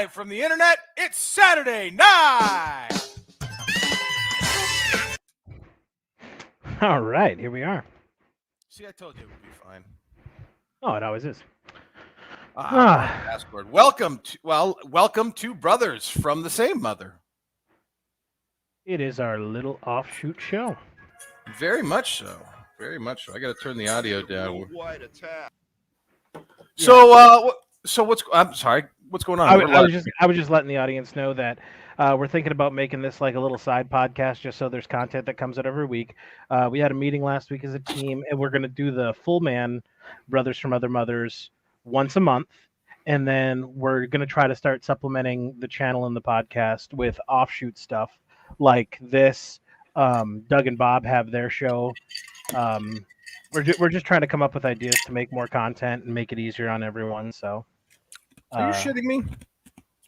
Live from the internet, it's Saturday night. All right, here we are. See, I told you it would be fine. Oh, it always is. Password. Welcome to Brothers from the Same Mother. It is our little offshoot show. Very much so. Very much so. I got to turn the audio down. So, what's? I'm sorry. What's going on? I was just letting the audience know that we're thinking about making this like a little side podcast, just so there's content that comes out every week. We had a meeting last week as a team, and we're going to do the full man Brothers from Other Mothers once a month, and then we're going to try to start supplementing the channel and the podcast with offshoot stuff like this. Doug and Bob have their show. We're just trying to come up with ideas to make more content and make it easier on everyone. So, are you shitting me?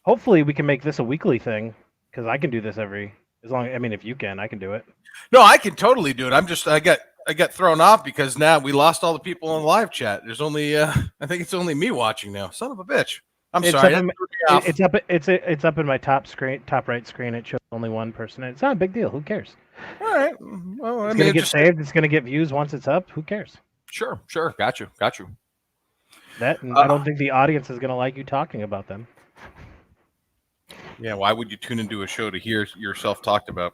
Hopefully, we can make this a weekly thing because I can do this if you can, I can do it. No, I can totally do it. I got thrown off because now we lost all the people in the live chat. There's only I think it's only me watching now. Son of a bitch. Sorry. It's up in my top right screen. It shows only one person. It's not a big deal. Who cares? All right. Well, it's going to get saved. It's going to get views once it's up. Who cares? Sure. Got you. I don't think the audience is going to like you talking about them. Yeah, why would you tune into a show to hear yourself talked about?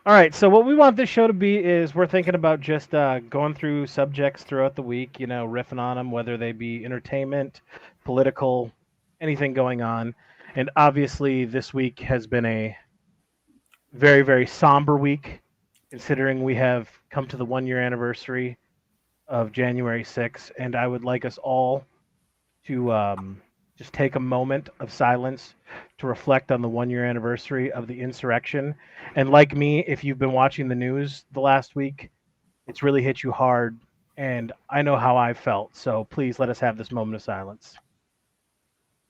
All right, so what we want this show to be is we're thinking about just going through subjects throughout the week, riffing on them, whether they be entertainment, political, anything going on. And obviously this week has been a very, very somber week, considering we have come to the 1-year anniversary of January 6th. And I would like us all to just take a moment of silence to reflect on the 1-year anniversary of the insurrection. And like me, if you've been watching the news the last week, it's really hit you hard. And I know how I felt. So please let us have this moment of silence.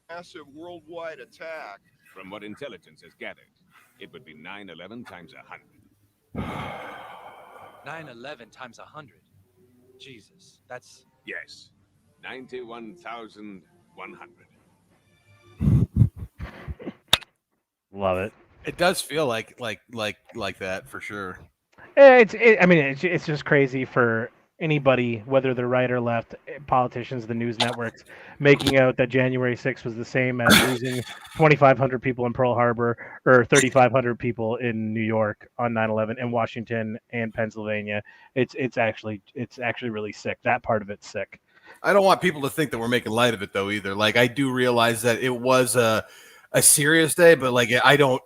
Massive worldwide attack. From what intelligence has gathered, it would be 9/11 times 100. 9/11 times 100. Jesus, that's... Yes, 91,100. Love it. It does feel like that for sure. It's just crazy for anybody, whether they're right or left, politicians, the news networks, making out that January 6th was the same as losing 2,500 people in Pearl Harbor or 3,500 people in New York on 9/11 and Washington and Pennsylvania. It's actually really sick. That part of it's sick. I don't want people to think that we're making light of it though either. Like I do realize that it was a serious day, but like I don't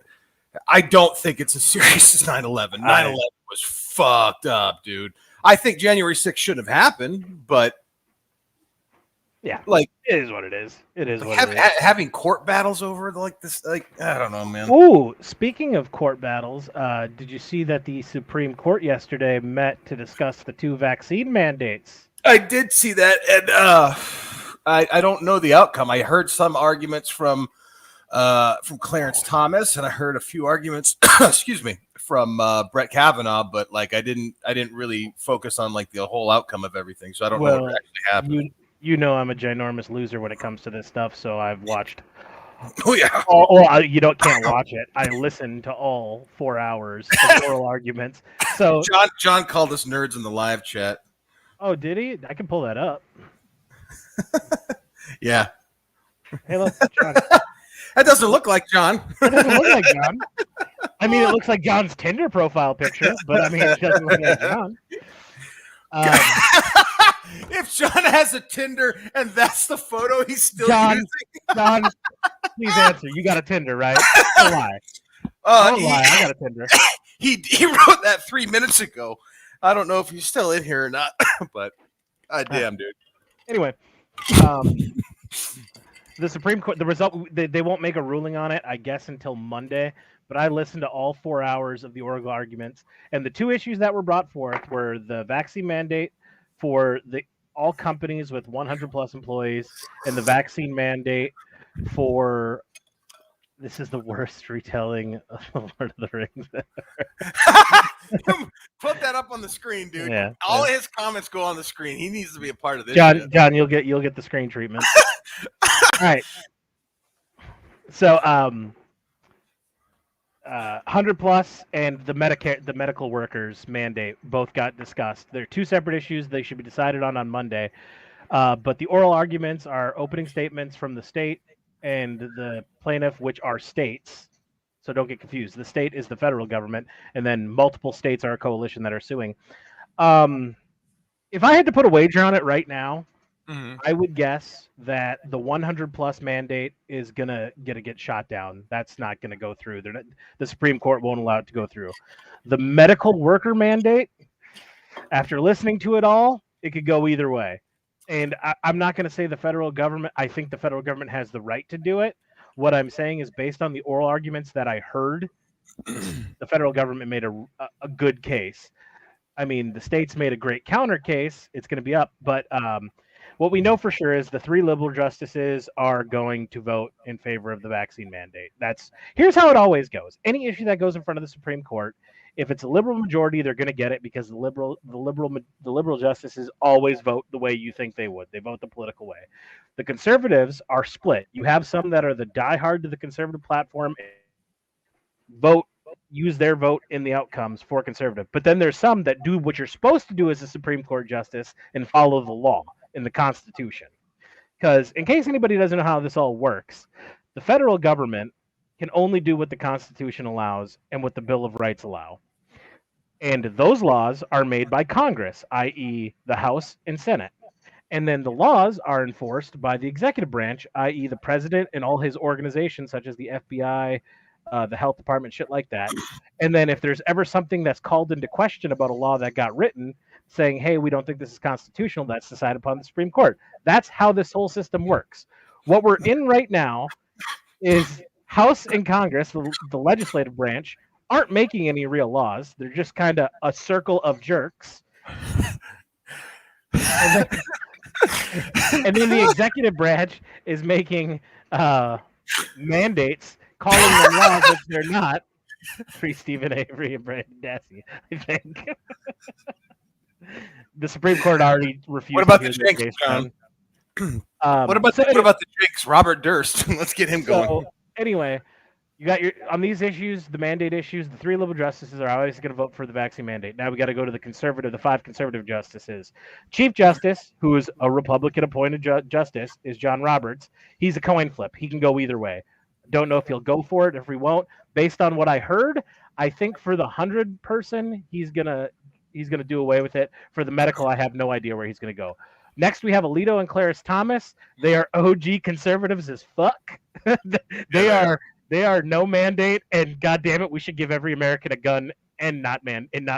think it's as serious as 9/11. 9/11 was fucked up, dude. I think January 6th shouldn't have happened, but yeah, like it is what it is. It is what it is. Having court battles over like this, like I don't know, man. Oh, speaking of court battles, did you see that the Supreme Court yesterday met to discuss the 2 vaccine mandates? I did see that, and I don't know the outcome. I heard some arguments from Clarence Thomas, and I heard a few arguments, excuse me, from Brett Kavanaugh, but like I didn't really focus on like the whole outcome of everything, so I don't know what actually happened. You know I'm a ginormous loser when it comes to this stuff, so I've watched. Oh yeah. Can't watch it. I listened to all 4 hours of oral arguments. So John called us nerds in the live chat. Oh, did he? I can pull that up. Yeah. Hey, look, John. That doesn't look like John. It doesn't look like John. I mean, it looks like John's Tinder profile picture, but I mean, it doesn't look like John. If John has a Tinder and that's the photo he's still using. John, please answer. You got a Tinder, right? Don't lie. Don't lie. I got a Tinder. He wrote that 3 minutes ago. I don't know if he's still in here or not, but damn, dude. Anyway, the Supreme Court, the result, they won't make a ruling on it, I guess, until Monday. But I listened to all 4 hours of the oral arguments, and the 2 issues that were brought forth were the vaccine mandate for all companies with 100 plus employees, and the vaccine mandate for. This is the worst retelling of Lord of the Rings ever. Put that up on the screen, dude. Yeah, all his comments go on the screen. He needs to be a part of this. John, you'll get the screen treatment. All right. So 100 plus and the medical workers mandate both got discussed. They're two separate issues. They should be decided on Monday. But the oral arguments are opening statements from the state and the plaintiff, which are states. So don't get confused. The state is the federal government, and then multiple states are a coalition that are suing. If I had to put a wager on it right now, I would guess that the 100 plus mandate is gonna get shot down. That's not gonna go through. The Supreme Court won't allow it to go through. The medical worker mandate, after listening to it all, it could go either way. And I'm not going to say the federal government. I think the federal government has the right to do it. What I'm saying is, based on the oral arguments that I heard, the federal government made a good case. I mean, the states made a great counter case. It's going to be up, but what we know for sure is the 3 liberal justices are going to vote in favor of the vaccine mandate. Here's how it always goes. Any issue that goes in front of the Supreme Court, if it's a liberal majority, they're going to get it because the liberal justices always vote the way you think they would. They vote the political way. The conservatives are split. You have some that are the diehard to the conservative platform, use their vote in the outcomes for conservative. But then there's some that do what you're supposed to do as a Supreme Court justice and follow the law in the Constitution. Because in case anybody doesn't know how this all works, the federal government can only do what the Constitution allows and what the Bill of Rights allow. And those laws are made by Congress, i.e. the House and Senate. And then the laws are enforced by the executive branch, i.e. the president and all his organizations, such as the FBI, the health department, shit like that. And then if there's ever something that's called into question about a law that got written, saying, hey, we don't think this is constitutional, that's decided upon the Supreme Court. That's how this whole system works. What we're in right now is House and Congress, the legislative branch, aren't making any real laws. They're just kind of a circle of jerks. And then the executive branch is making mandates, calling them laws, which they're not. Free Stephen Avery and Brandon Dassey, I think. The Supreme Court already refused. What about the Jinx, John? What about the Jinx? Robert Durst. Let's get him going. Anyway, you got on these issues, the mandate issues. The 3 liberal justices are always going to vote for the vaccine mandate. Now we got to go to the 5 conservative justices. Chief Justice, who is a Republican-appointed justice, is John Roberts. He's a coin flip. He can go either way. Don't know if he'll go for it, if he won't. Based on what I heard, I think for the 100 person, he's gonna do away with it. For the medical, I have no idea where he's gonna go. Next, we have Alito and Clarence Thomas. They are OG conservatives as fuck. They are no mandate, and goddamn it, we should give every American a gun and not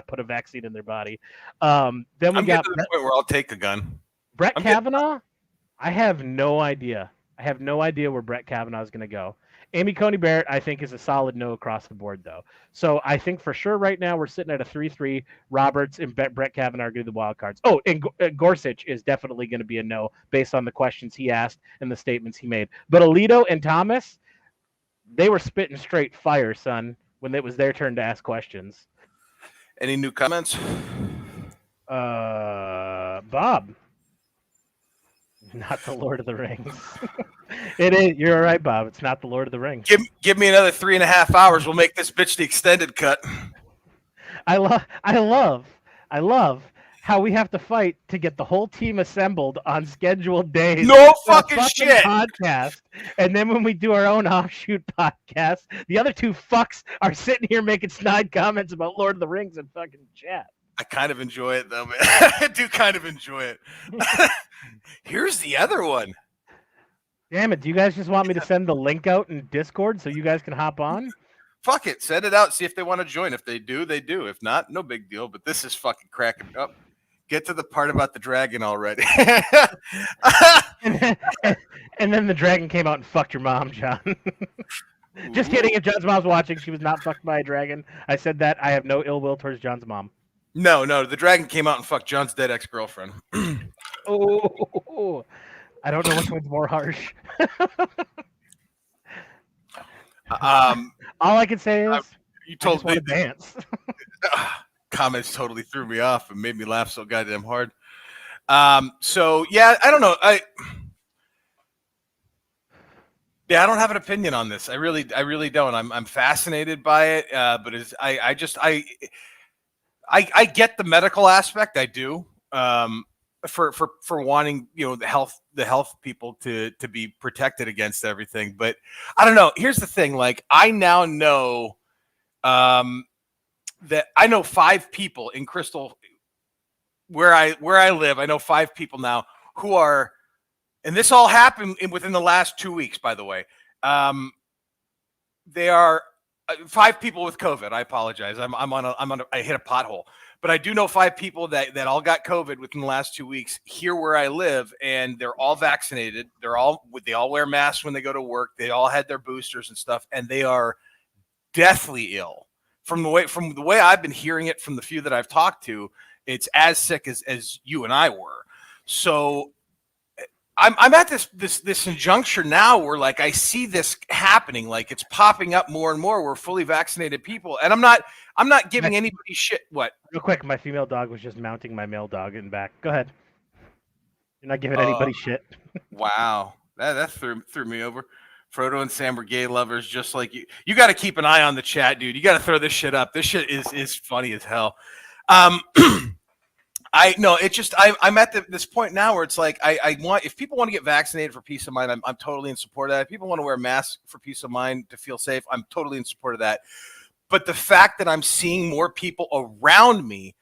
put a vaccine in their body. Then we got to the point where I'll take a gun. Brett Kavanaugh. I have no idea. I have no idea where Brett Kavanaugh is going to go. Amy Coney Barrett, I think, is a solid no across the board, though. So I think for sure right now we're sitting at a 3-3. Roberts and Brett Kavanaugh are going to be the wild cards. Oh, and Gorsuch is definitely going to be a no based on the questions he asked and the statements he made. But Alito and Thomas, they were spitting straight fire, son, when it was their turn to ask questions. Any new comments? Bob. Not the Lord of the Rings. It is. You're all right, Bob. It's not the Lord of the Rings. Give me another 3.5 hours. We'll make this bitch the extended cut. I love how we have to fight to get the whole team assembled on scheduled days. No fucking shit. Podcast, and then when we do our own offshoot podcast, the other 2 fucks are sitting here making snide comments about Lord of the Rings and fucking chat. I kind of enjoy it, though, man. I do kind of enjoy it. Here's the other one. Damn it. Do you guys just want me to send the link out in Discord so you guys can hop on? Fuck it. Send it out. See if they want to join. If they do, they do. If not, no big deal. But this is fucking cracking up. Get to the part about the dragon already. And then the dragon came out and fucked your mom, John. Just kidding. If John's mom's watching, she was not fucked by a dragon. I said that. I have no ill will towards John's mom. No. The dragon came out and fucked John's dead ex-girlfriend. Oh, I don't know which one's more harsh. All I can say is you told me to dance. Comments totally threw me off and made me laugh so goddamn hard. So yeah, I don't know. Yeah, I don't have an opinion on this. I really don't. I'm fascinated by it, but I get the medical aspect. I do. For wanting the health people to be protected against everything. But I don't know. Here's the thing. Like I now know that I know 5 people in Crystal where I live. I know 5 people now who are, and this all happened within the last 2 weeks. By the way, they are 5 people with COVID. I apologize. I hit a pothole. But I do know 5 people that all got COVID within the last 2 weeks here where I live, and they're all vaccinated. They all wear masks when they go to work. They all had their boosters and stuff, and they are deathly ill. From the way I've been hearing it from the few that I've talked to, it's as sick as you and I were. So I'm at this injuncture now where like I see this happening, like it's popping up more and more. We're fully vaccinated people, and I'm not giving anybody shit. What? Real quick, my female dog was just mounting my male dog in back. Go ahead. You're not giving anybody shit. Wow, that threw me over. Frodo and Sam were gay lovers, just like you. You got to keep an eye on the chat, dude. You got to throw this shit up. This shit is funny as hell. I'm at this point now where it's like I want, if people want to get vaccinated for peace of mind, I'm totally in support of that. If people want to wear masks for peace of mind to feel safe, I'm totally in support of that. But the fact that I'm seeing more people around me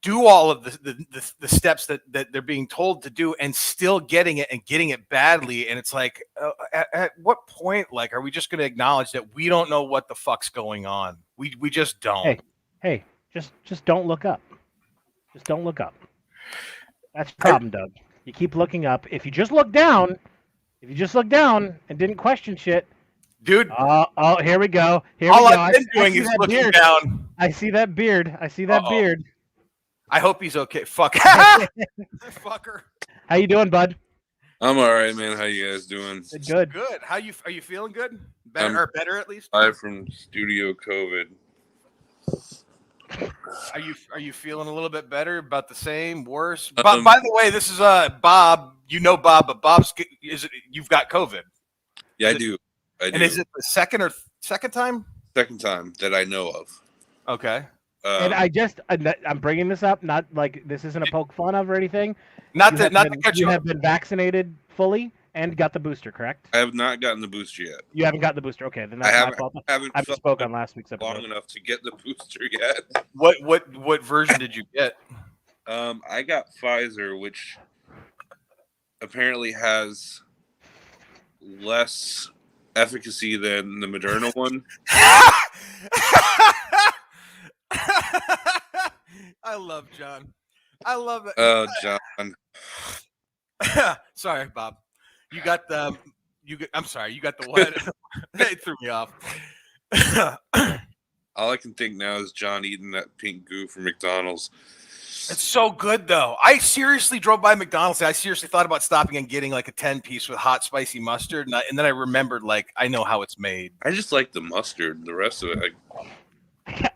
do all of the steps that they're being told to do and still getting it and getting it badly, and it's like at what point like are we just going to acknowledge that we don't know what the fuck's going on? We just don't. Hey, just don't look up. Just don't look up. That's the problem, Doug. You keep looking up. If you just look down and didn't question shit, dude. Oh, here we go. All I've been doing is looking down. I see that beard. Beard. I hope he's okay. Fuck. Fucker. How you doing, bud? I'm all right, man. How you guys doing? Good. Good. Are you feeling good? Better at least? I'm from Studio COVID. Are you feeling a little bit better? About the same? Worse? By the way, this is Bob. You know Bob, but you've got COVID? Yeah, I do. And is it the second time? Second time that I know of. Okay. And I'm bringing this up, not like this isn't a poke fun of or anything. You have been vaccinated fully and got the booster, correct? I have not gotten the booster yet. You haven't gotten the booster. Okay, then that's my fault. I spoke on last week's episode. Long enough to get the booster yet. What version did you get? I got Pfizer, which apparently has less efficacy than the Moderna one. I love John. I love it. Oh, John. Sorry, Bob. I'm sorry. You got the what? It threw me off. All I can think now is John eating that pink goo from McDonald's. It's so good, though. I seriously drove by McDonald's. I seriously thought about stopping and getting like a 10-piece with hot, spicy mustard. And then I remembered, like, I know how it's made. I just like the mustard. The rest of it,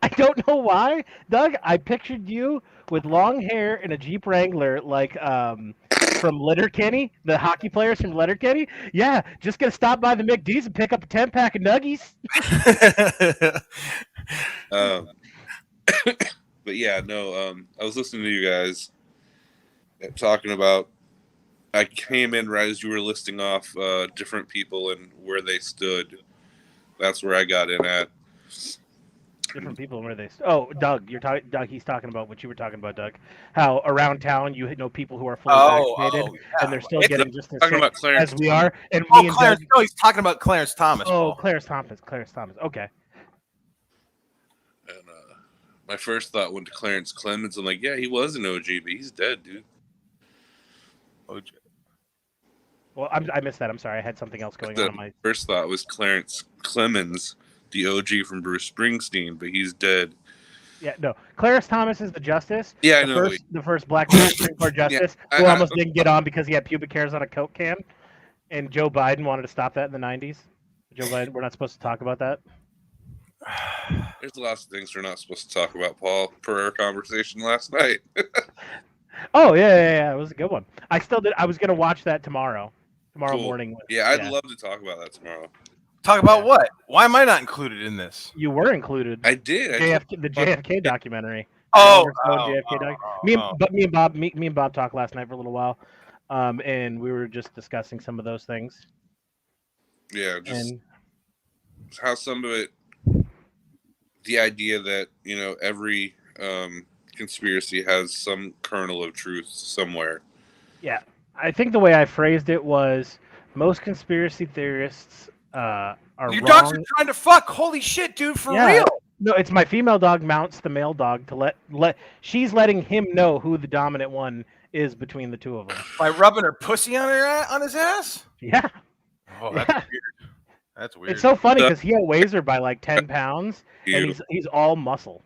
I don't know why, Doug. I pictured you with long hair and a Jeep Wrangler, like from Letterkenny, the hockey players from Letterkenny. Yeah, just gonna stop by the McD's and pick up a 10-pack of nuggies. But yeah, no. I was listening to you guys talking about. I came in right as you were listing off different people and where they stood. That's where I got in at. Different people where they. Oh, Doug, Doug. He's talking about what you were talking about, Doug. How around town you know people who are fully vaccinated and they're still getting just as sick as we are. And me and Clarence. No, he's talking about Clarence Thomas. Oh, Clarence Thomas. Okay. And my first thought went to Clarence Clemens. I'm like, yeah, he was an OG, but he's dead, dude. OG. Well, I missed that. I'm sorry. I had something else going on. My first thought was Clarence Clemens, the OG from Bruce Springsteen, but he's dead. Yeah, no. Clarence Thomas is the justice. Yeah, I know. The first black Supreme Court justice who almost didn't get on because he had pubic hairs on a Coke can. And Joe Biden wanted to stop that in the 90s. Joe Biden, we're not supposed to talk about that. There's lots of things we're not supposed to talk about, Paul, per our conversation last night. Oh, yeah. It was a good one. I was going to watch that tomorrow. tomorrow Cool. morning. Yeah, I'd love to talk about that tomorrow. Talk about what? Why am I not included in this? You were included. I did. The JFK documentary. Oh, Me and Bob talked last night for a little while, and we were just discussing some of those things. Yeah, just how some of it, the idea that every conspiracy has some kernel of truth somewhere. Yeah, I think the way I phrased it was most conspiracy theorists are your wrong. dogs are trying to fuck. Holy shit, dude, for real. No, it's my female dog mounts the male dog to let she's letting him know who the dominant one is between the two of them. By rubbing her pussy on his ass? Yeah. Oh, that's weird. That's weird. It's so funny because he outweighs her by like 10 pounds, and he's all muscle.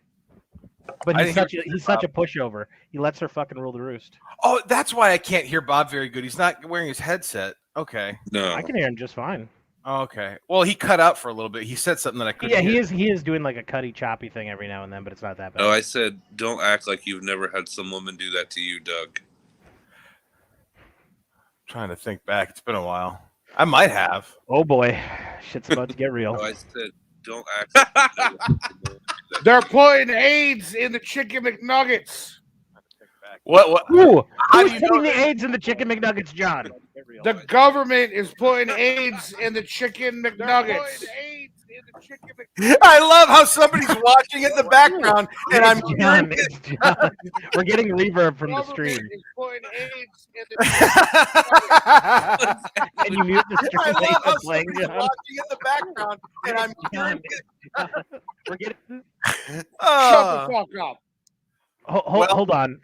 But he's such a pushover. He lets her fucking rule the roost. Oh, that's why I can't hear Bob very good. He's not wearing his headset. Okay. No, I can hear him just fine. Okay. Well, he cut out for a little bit. He said something that I couldn't hear. He is doing like a cutty choppy thing every now and then, but it's not that bad. Oh, I said, don't act like you've never had some woman do that to you, Doug. Trying to think back. It's been a while. I might have. Oh boy, shit's about to get real. No, I said, don't act like you've never had some woman do that. They're putting AIDS in the chicken McNuggets. What? Who's putting the AIDS in the chicken McNuggets, John? The government is putting AIDS in the chicken McNuggets. I love how somebody's watching in the background, and I'm John. We're getting reverb from the stream. Is putting AIDS in the Can you mute the stream? I love how Playing, somebody's John? watching in the background, and I'm We're getting. Shut the fuck up. Hold on.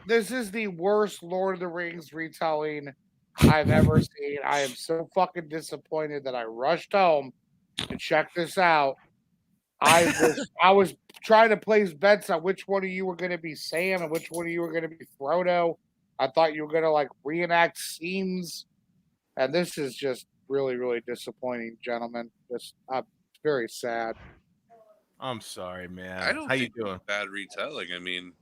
This is the worst Lord of the Rings retelling I've ever seen. I am so fucking disappointed that I rushed home to check this out. I was trying to place bets on which one of you were going to be Sam and which one of you were going to be Frodo. I thought you were going to like reenact scenes, and this is just really, really disappointing, gentlemen. Just very sad. I'm sorry, man. I don't How you think doing? it's bad retelling. I mean,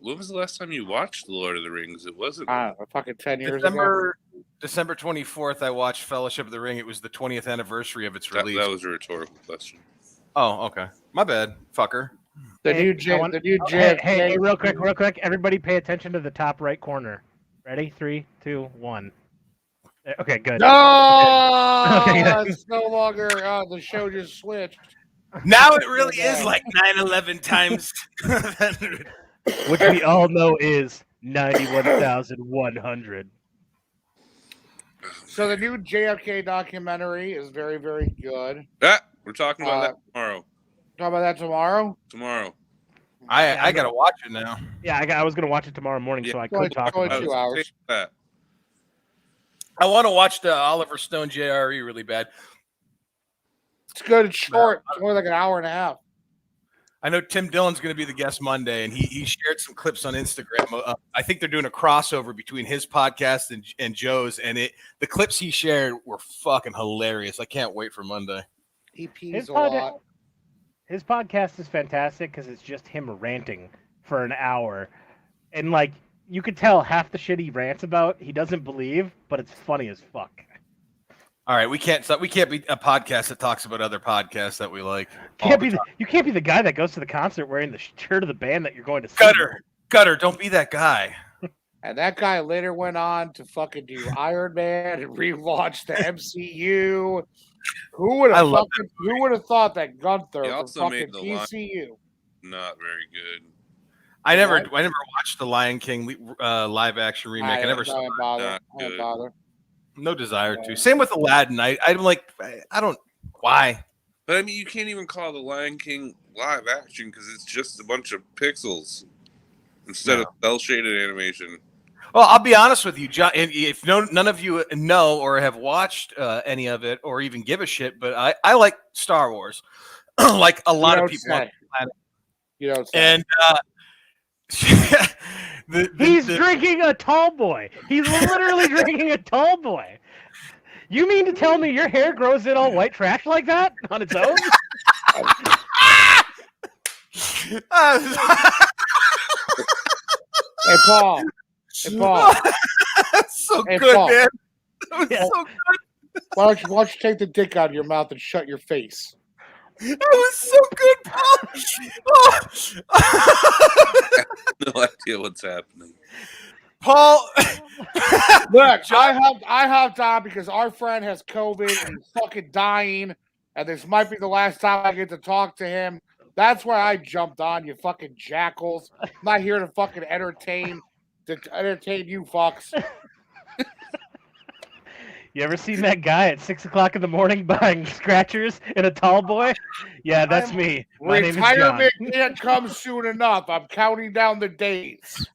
when was the last time you watched The Lord of the Rings? It wasn't Fucking 10 years ago. December 24th, I watched Fellowship of the Ring. It was the 20th anniversary of its release. That was a rhetorical question. Oh, okay. My bad, fucker. Hey, real quick. Everybody pay attention to the top right corner. Ready? 3, 2, 1. Okay, good. No, Okay, good. it's no longer. The show just switched. Now it really is like 9/11 times. Which we all know is 91,100. So the new JFK documentary is very, very good. We're talking about that tomorrow. Talk about that tomorrow. Tomorrow. I gotta watch it now. Yeah, I was gonna watch it tomorrow morning, so I could talk about it. 2 hours. I want to watch the Oliver Stone JRE really bad. It's good. It's short. It's only like an hour and a half. I know Tim Dillon's going to be the guest Monday, and he shared some clips on Instagram. I think they're doing a crossover between his podcast and Joe's, and the clips he shared were fucking hilarious. I can't wait for Monday. He pees a lot. His podcast is fantastic because it's just him ranting for an hour, and like you could tell half the shit he rants about he doesn't believe, but it's funny as fuck. All right, we can't be a podcast that talks about other podcasts that we like. You can't be the guy that goes to the concert wearing the shirt of the band that you're going to see. Gutter, don't be that guy. And that guy later went on to fucking do Iron Man and rewatch the MCU. Who would have thought that Gunther from fucking TCU? Not very good. I never watched the Lion King live action remake. I never saw it. I don't bother. No desire to. Same with Aladdin. I'm like, I don't. Why? But I mean, you can't even call the Lion King live action because it's just a bunch of pixels instead of cel shaded animation. Well, I'll be honest with you, John. If none of you know or have watched any of it or even give a shit, but I like Star Wars, like a lot of people. You know, and he's drinking a tall boy. He's literally drinking a tall boy. You mean to tell me your hair grows in all white trash like that on its own? Hey, Paul. So so Hey, good, Paul. man. That was Yeah. so good. Why don't you take the dick out of your mouth and shut your face? That was so good, Paul. No idea what's happening. Paul. Look, John- I hopped on because our friend has COVID and he's fucking dying, and this might be the last time I get to talk to him. That's why I jumped on, you fucking jackals. I'm not here to fucking entertain you fucks. You ever seen that guy at 6 o'clock in the morning buying scratchers in a tall boy? Yeah, that's I'm- me. My name is John. Retirement can't come soon enough. I'm counting down the days.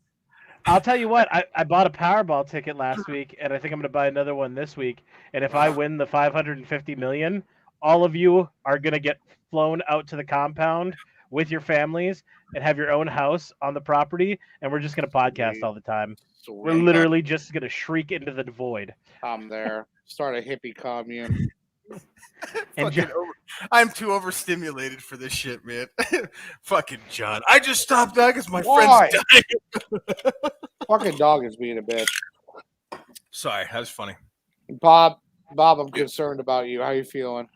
I'll tell you what, I bought a Powerball ticket last week, and I think I'm going to buy another one this week. And if I win the $550 million, all of you are going to get flown out to the compound with your families and have your own house on the property, and we're just going to podcast all the time. We're Sweet. literally just going to shriek into the void. I'm there. Start a hippie commune. And Fucking I'm too overstimulated for this shit, man. Fucking John. I just stopped that because my Why? friend's dying. Fucking dog is being a bitch. Sorry, that was funny. Bob, I'm concerned about you. How you feeling?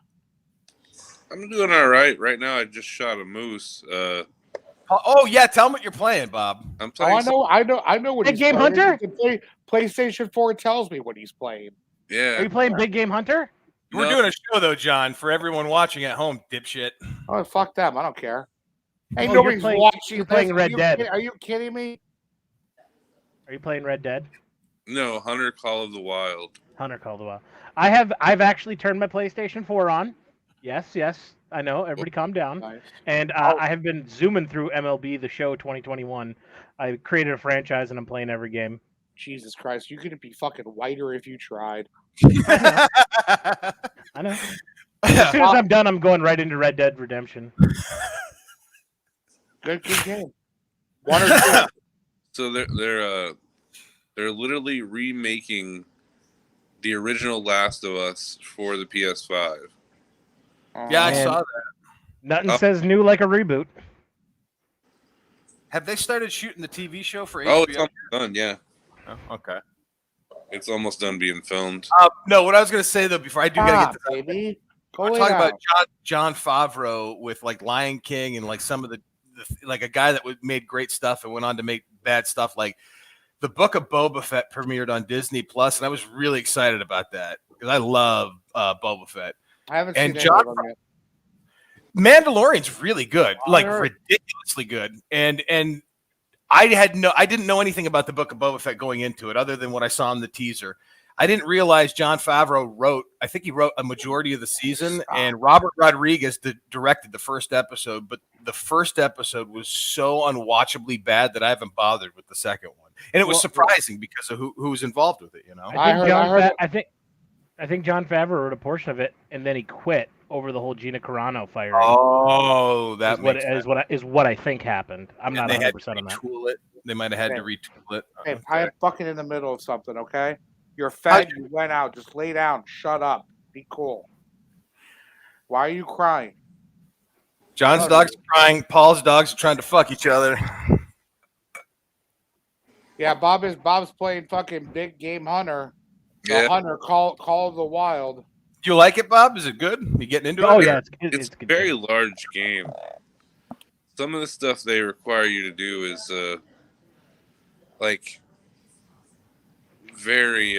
I'm doing all right. Right now, I just shot a moose. Oh yeah, tell him what you're playing, Bob. I'm Oh, playing. I know what Big he's Game playing. Hunter? You can play- PlayStation 4 tells me what he's playing. Yeah. Are you playing Big Game Hunter? We're No. doing a show though, John, for everyone watching at home, dipshit. Oh, fuck them. I don't care. Ain't Oh, you're nobody's playing- watching. you're playing this. Red Dead. Are you kidding me? Are you playing Red Dead? No, Hunter Call of the Wild. Hunter called a while. I've actually turned my PlayStation 4 on. Yes, I know. Everybody calm down. Nice. And Oh. I have been zooming through MLB The Show 2021. I created a franchise and I'm playing every game. Jesus Christ, you couldn't be fucking whiter if you tried. I know. As soon as I'm done, I'm going right into Red Dead Redemption. Good game. One or two. So they're literally remaking the original Last of Us for the PS5. Yeah, I Man. saw that. Nothing Oh. says new like a reboot. Have they started shooting the TV show for Oh, it's HBO? almost done. Yeah, Oh, okay. it's almost done being filmed. No, what I was gonna say though, before I do gotta get to that, baby. Go we're lay talking down. about John Favreau with like Lion King and like some of the like a guy that made great stuff and went on to make bad stuff. Like the Book of Boba Fett premiered on Disney Plus, and I was really excited about that because I love Boba Fett. I haven't and seen John- any of them yet. Mandalorian's really good, like heard. ridiculously good, and I didn't know anything about the Book of Boba Fett going into it, other than what I saw in the teaser. I didn't realize John Favreau I think he wrote a majority of the season, and Robert Rodriguez directed the first episode, but the first episode was so unwatchably bad that I haven't bothered with the second one, and it was Well- surprising because of who was involved with it. You know, I think John Favreau wrote a portion of it and then he quit over the whole Gina Carano firing. Oh, that is what I think happened. I'm not they had 100% to on that. retool it. They might have had to retool it. Hey, Okay. I am fucking in the middle of something, okay? You're fed, you went out. Just lay down. Shut up. Be cool. Why are you crying? John's dog's crying. Paul's dogs are trying to fuck each other. Yeah, Bob's playing fucking Big Game Hunter. The Yeah. Hunter Call of the Wild. Do you like it, Bob? Is it good? You getting into Oh it? yeah, It's it's a good. very large game. Some of the stuff they require you to do is like very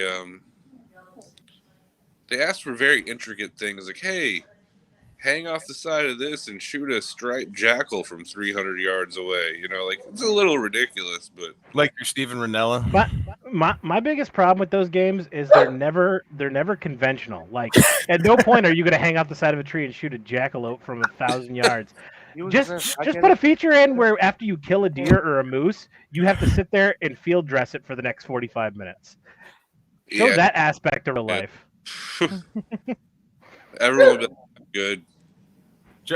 they ask for very intricate things like, hey, hang off the side of this and shoot a striped jackal from 300 yards away. You know, like it's a little ridiculous, but Like your Steven Ranella. My biggest problem with those games is they're never conventional. Like at no point are you going to hang off the side of a tree and shoot a jackalope from 1,000 yards. Just put a feature in where after you kill a deer or a moose, you have to sit there and field dress it for the next 45 minutes. Show yeah, that aspect of real life. everyone would be good.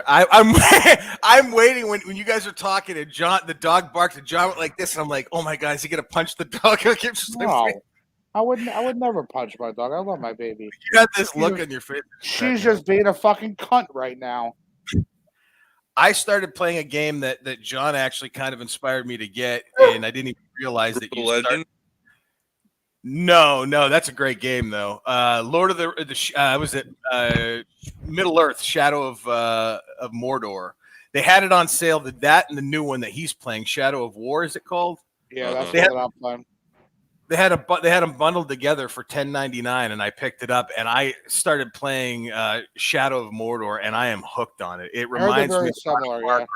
I'm waiting when you guys are talking and John, the dog barks and John went like this, and I'm like, oh my god, is he gonna punch the dog? Like, I'm just like, No. I would never punch my dog. I love my baby. you got this look on your face. She's just being a fucking cunt right now. I started playing a game that John actually kind of inspired me to get, and I didn't even realize that you Brutal started. Legend. No, that's a great game though. Lord of was it Middle Earth: Shadow of Mordor? They had it on sale. That and the new one that he's playing, Shadow of War, is it called? Yeah, that's They what had- I'm playing. They had them bundled together for $10.99, and I picked it up and I started playing Shadow of Mordor, and I am hooked on it. It I heard they're reminds me very of Far similar. Cry. Yeah.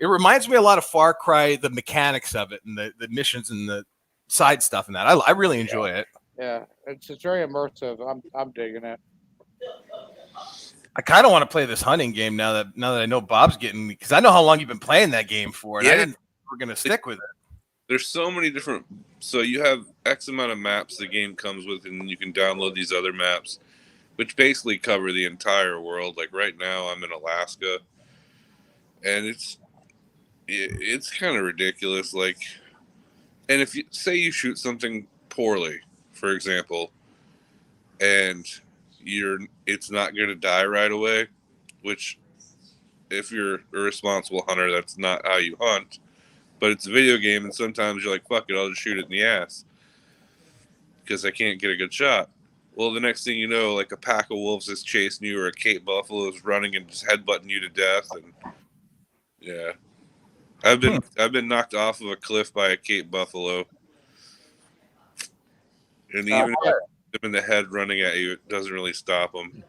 It reminds me a lot of Far Cry, the mechanics of it and the missions and the side stuff and that. I really enjoy it. Yeah, it's very immersive. I'm digging it. I kind of want to play this hunting game now that I know Bob's getting, because I know how long you've been playing that game for, and I Yeah. didn't think we're gonna stick with it. There's so many different. So you have X amount of maps the game comes with, and you can download these other maps, which basically cover the entire world. Like right now, I'm in Alaska, and it's kind of ridiculous. Like, and if you say you shoot something poorly, for example, and it's not going to die right away, which if you're a responsible hunter, that's not how you hunt. But it's a video game, and sometimes you're like, fuck it, I'll just shoot it in the ass because I can't get a good shot. Well, the next thing you know, like a pack of wolves is chasing you, or a Cape buffalo is running and just headbutting you to death. And yeah, I've been knocked off of a cliff by a Cape buffalo, and even if them in the head running at you, it doesn't really stop them.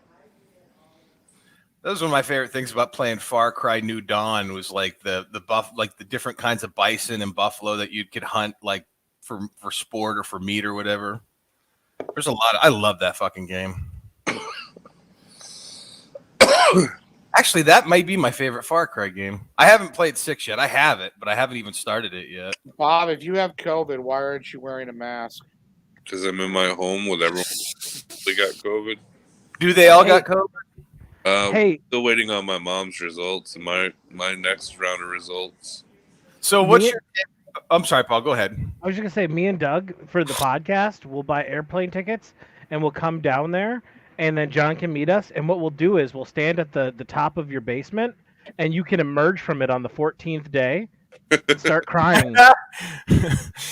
That was one of my favorite things about playing Far Cry New Dawn, was like the different kinds of bison and buffalo that you could hunt, like for sport or for meat or whatever. There's a lot. I love that fucking game. Actually, that might be my favorite Far Cry game. I haven't played 6 yet. I have it, but I haven't even started it yet. Bob, if you have COVID, why aren't you wearing a mask? Because I'm in my home with everyone who got COVID. Do they all got COVID? Hey. Still waiting on my mom's results and my next round of results. So what's your? I'm sorry, Paul. Go ahead. I was just gonna say, me and Doug for the podcast, we'll buy airplane tickets and we'll come down there, and then John can meet us. And what we'll do is we'll stand at the top of your basement, and you can emerge from it on the 14th day and start crying.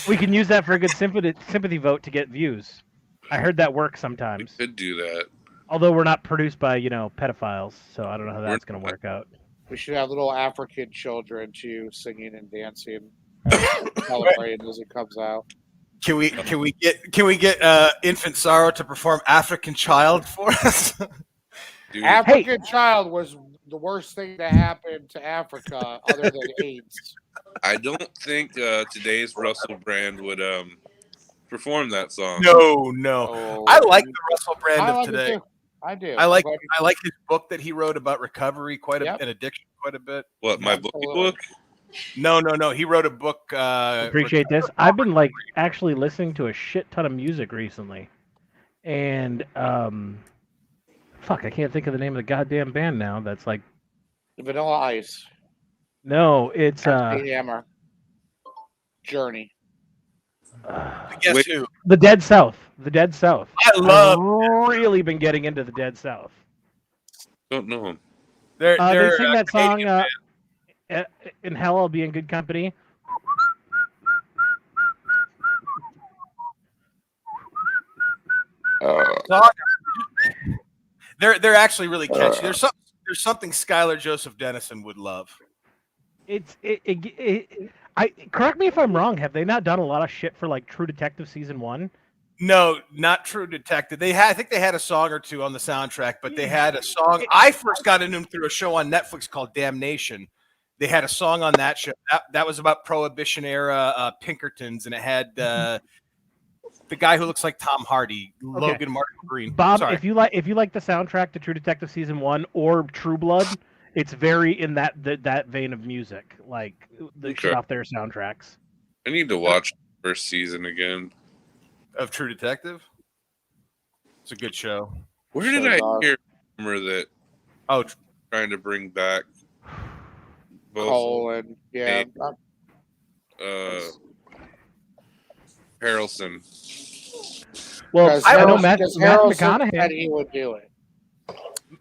We can use that for a good sympathy vote to get views. I heard that works sometimes. We could do that. Although we're not produced by, pedophiles, so I don't know how that's going to work out. We should have little African children too, singing and dancing, celebrating as it comes out. Can we get Infant Sorrow to perform African Child for us? Dude, African Child was the worst thing to happen to Africa other than AIDS. I don't think today's Russell Brand would perform that song. No. Oh, I like the Russell Brand I of like today. it too. I do. I like his book that he wrote about recovery Yep. and addiction quite a bit. What, my bookie book? No. He wrote a book. Appreciate this. I've been actually listening to a shit ton of music recently, and fuck, I can't think of the name of the goddamn band now. That's like Vanilla Ice. no, it's Hammer. Journey. Guess who? The Dead South. The Dead South. I've really been getting into the Dead South. Don't know him. They sing that song. In Hell, I'll Be in Good Company. They're actually really catchy. There's something Skylar Joseph Dennison would love. Correct me if I'm wrong. Have they not done a lot of shit for like True Detective season 1? No, not True Detective. I think they had a song or two on the soundtrack, but they had a song. I first got into them through a show on Netflix called Damnation. They had a song on that show that was about Prohibition era Pinkertons, and it had the guy who looks like Tom Hardy, Logan Martin Green. Bob, Sorry. if you like the soundtrack to True Detective season 1 or True Blood, it's very in that vein of music, like the shit off their soundtracks. I need to watch the first season again. Of True Detective? It's a good show. Where did I hear rumor that trying to bring back both Colin, yeah. Harrelson? Well, I know Matt McConaughey McConaughey. he would do it.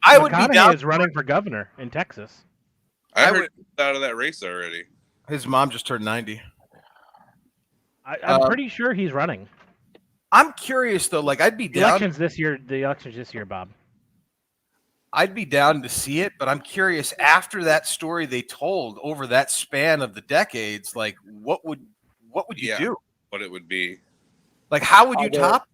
I would be down. Is running for governor in Texas. I heard he was out of that race already. His mom just turned 90. I'm pretty sure he's running. I'm curious though. Like, I'd be The down. elections this year. The elections this year, Bob. I'd be down to see it, but I'm curious. After that story they told over that span of the decades, like, what would you Yeah. do? What it would be. Like, how would you Other- top?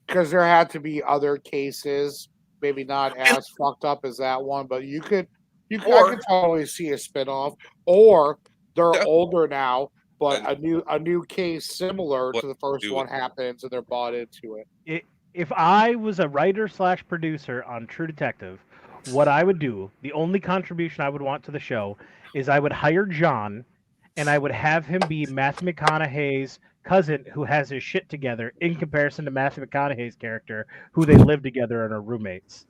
Because there had to be other cases, maybe not as fucked up as that one, but I could totally see a spinoff. Or they're Yeah. older now, but And- a new case similar What to the first do one it. happens, and they're bought into it. If I was a writer/producer on True Detective, what I would do, the only contribution I would want to the show, is I would hire John, and I would have him be Matthew McConaughey's cousin who has his shit together, in comparison to Matthew McConaughey's character, who they live together and are roommates.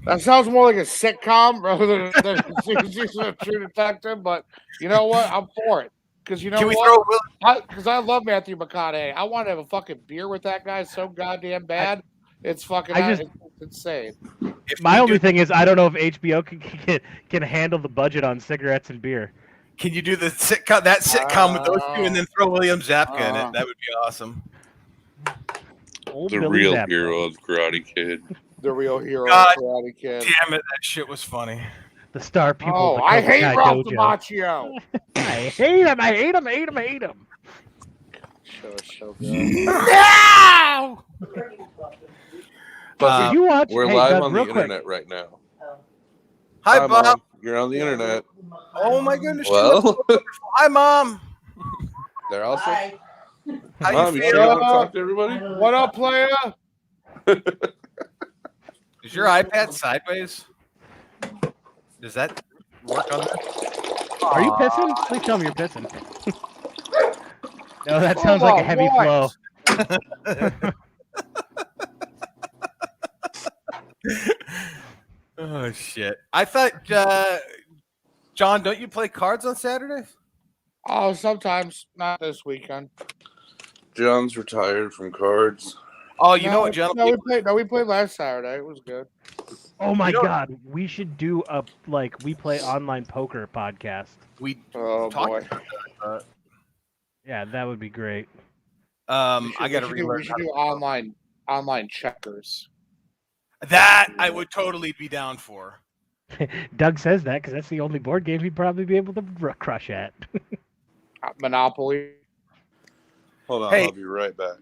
That sounds more like a sitcom rather than a season of True Detective. But you know what? I'm for it. Because you know Can we what? throw? Because I love Matthew McConaughey. I want to have a fucking beer with that guy so goddamn bad. It's fucking I just- it's insane. If My we only do- thing is, I don't know if HBO can handle the budget on cigarettes and beer. Can you do the sitcom with those two, and then throw William Zabka in it? That would be awesome. Old The Billy real Zabka. hero of Karate Kid. The real hero God of Karate Kid. Damn it, that shit was funny. The star people. Oh, of the I Cobra hate Kai Ralph Dojo. DiMacchio. I hate him. I hate him. I hate him. I hate him. Show is so good. No! Did you watch? We're hey, live Doug, on the real quick. internet right now. Hi, Bob. Mom. You're on the internet. Oh my goodness. Well, Hi, Mom. they're also. How Mom, you you sure you feeling? want to talk to everybody? What up, player? Is your iPad sideways? Does that work on that? Are you pissing? Please tell me you're pissing. No, that sounds like a heavy flow. Oh shit! I thought, John, don't you play cards on Saturdays? Oh, sometimes not this weekend. John's retired from cards. Oh, you know what, gentlemen? We played last Saturday. It was good. Oh my You know- god, we should do a we play online poker podcast. We Oh talked boy. about Yeah, that would be great. that. I got to We relearn should do online checkers. that. I would totally be down for. Doug says that because that's the only board game he'd probably be able to crush at. Monopoly. Hold on, Hey. I'll be right back.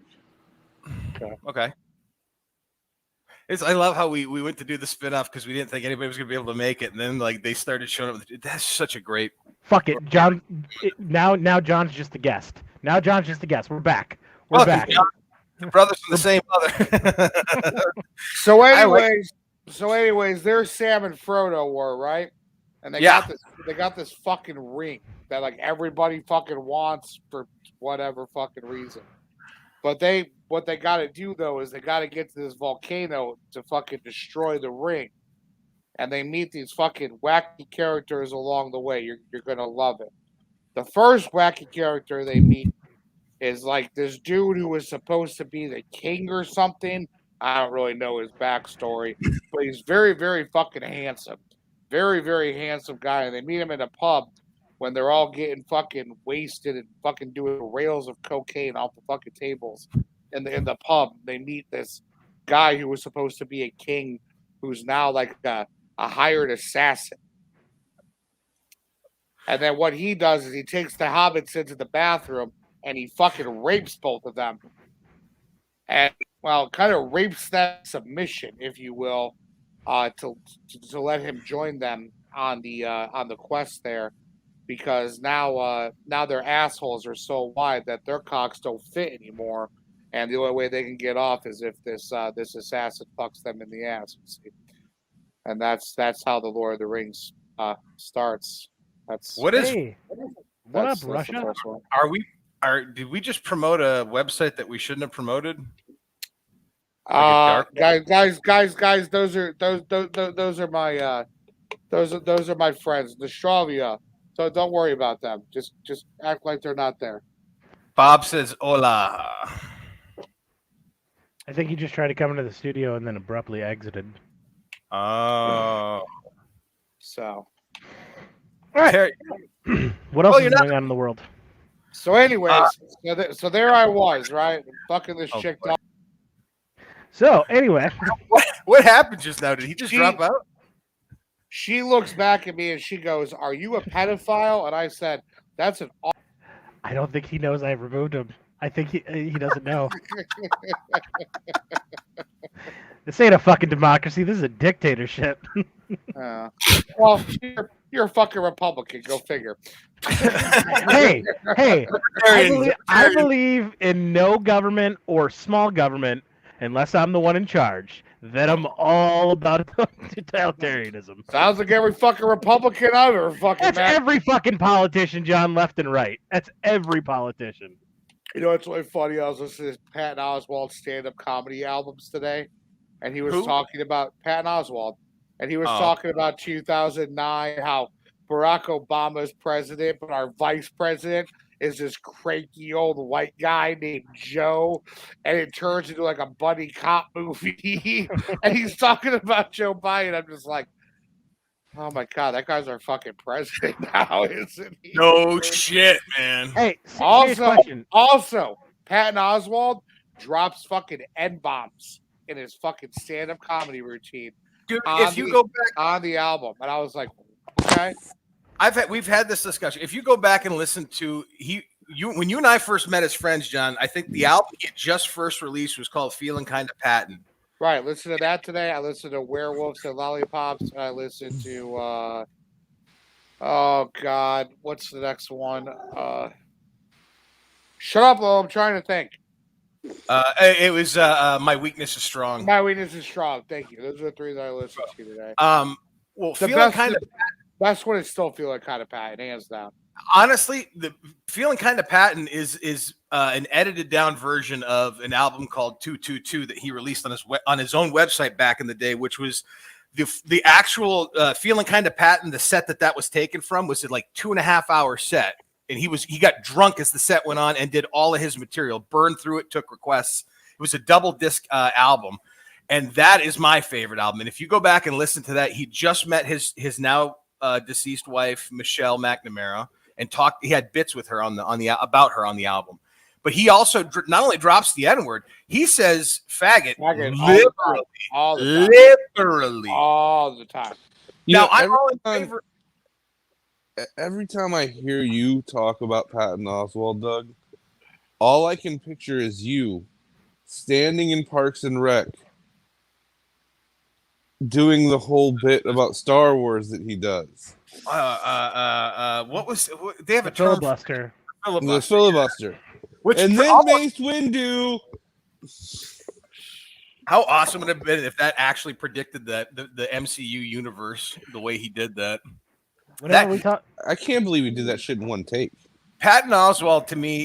Okay. I love how we went to do the spin-off because we didn't think anybody was going to be able to make it, and then like they started showing up. That's such a great. Fuck it, John. Now John's just a guest. Now John's just a guest. We're back. We're Look, back. The brothers from the same mother. So anyways, there's Sam and Frodo were, right? And they got this fucking ring that like everybody fucking wants for whatever fucking reason. But what they got to do though is they got to get to this volcano to fucking destroy the ring. And they meet these fucking wacky characters along the way. You're gonna love it. The first wacky character they meet is like this dude who was supposed to be the king or something. I don't really know his backstory, but he's very, very fucking handsome. Very, very handsome guy. And they meet him in a pub when they're all getting fucking wasted and fucking doing rails of cocaine off the fucking tables in the pub. They meet this guy who was supposed to be a king who's now like a hired assassin. And then what he does is he takes the hobbits into the bathroom and he fucking rapes both of them. And, well, kind of rapes that submission, if you will, to let him join them on the quest there. Because now their assholes are so wide that their cocks don't fit anymore. And the only way they can get off is if this assassin fucks them in the ass. You see. And that's how the Lord of the Rings starts. That's What is? Hey, what up, that's the Russia? first one. Did we just promote a website that we shouldn't have promoted? Like a dark Guys, those are my friends, the Stravia. So don't worry about them. Just act like they're not there. Bob says hola. I think he just tried to come into the studio and then abruptly exited. Oh. So All right. Terry, What else Well, is you're not- going on in the world? So, anyways, so there I was, right? Fucking this chick. boy. So anyway, What happened just now? Did he just drop out? She looks back at me and she goes, "Are you a pedophile?" And I said, "That's an." I don't think he knows I removed him. I think he doesn't know. This ain't a fucking democracy. This is a dictatorship. Well, you're a fucking Republican. Go figure. hey, I believe in no government or small government unless I'm the one in charge. Then I'm all about totalitarianism. Sounds like every fucking Republican I've ever fucking That's met. every fucking politician, John, left and right. That's every politician. You know, it's really funny. I was listening to Patton Oswalt's stand-up comedy albums today, and he was talking about Patton Oswalt, and he was talking about 2009, how Barack Obama's president, but our vice president is this cranky old white guy named Joe, and it turns into like a buddy cop movie. And he's talking about Joe Biden. I'm just like, oh my god, that guy's our fucking president now, isn't he? No shit, man. Hey, also, Patton Oswalt drops fucking N-bombs in his fucking stand-up comedy routine. Dude, if you go back on the album, and I was like, okay. We've had this discussion. If you go back and listen to when you and I first met as friends, John, I think the album he just first released was called "Feeling Kind of Patton." Right. Listen to that today. I listened to Werewolves and Lollipops. And I listened to oh god, what's the next one? Shut up, Lo. I'm trying to think. It was My Weakness Is Strong. My Weakness Is Strong. Thank you. Those are the three that I listened to today. Well, the Feeling Kind of best one is still Feeling Kind of Patton, hands down. Honestly, the Feeling Kind of Patton is an edited down version of an album called 222 that he released on his own website back in the day, which was the actual Feeling Kind of Patton. The set that was taken from was like 2.5 hour set, and he got drunk as the set went on and did all of his material, burned through it, took requests. It was a double disc album, and that is my favorite album. And if you go back and listen to that, he just met his now deceased wife Michelle McNamara. And he had bits with her about her on the album, but he also not only drops the N-word, he says faggot literally all the time. Now I'm all in favor. Every time I hear you talk about Patton Oswalt, Doug, all I can picture is you standing in Parks and Rec doing the whole bit about Star Wars that he does. They have a filibuster. The filibuster. And then Mace Windu. How awesome would it have been if that actually predicted the MCU universe the way he did that? I can't believe he did that shit in one take. Patton Oswalt, to me,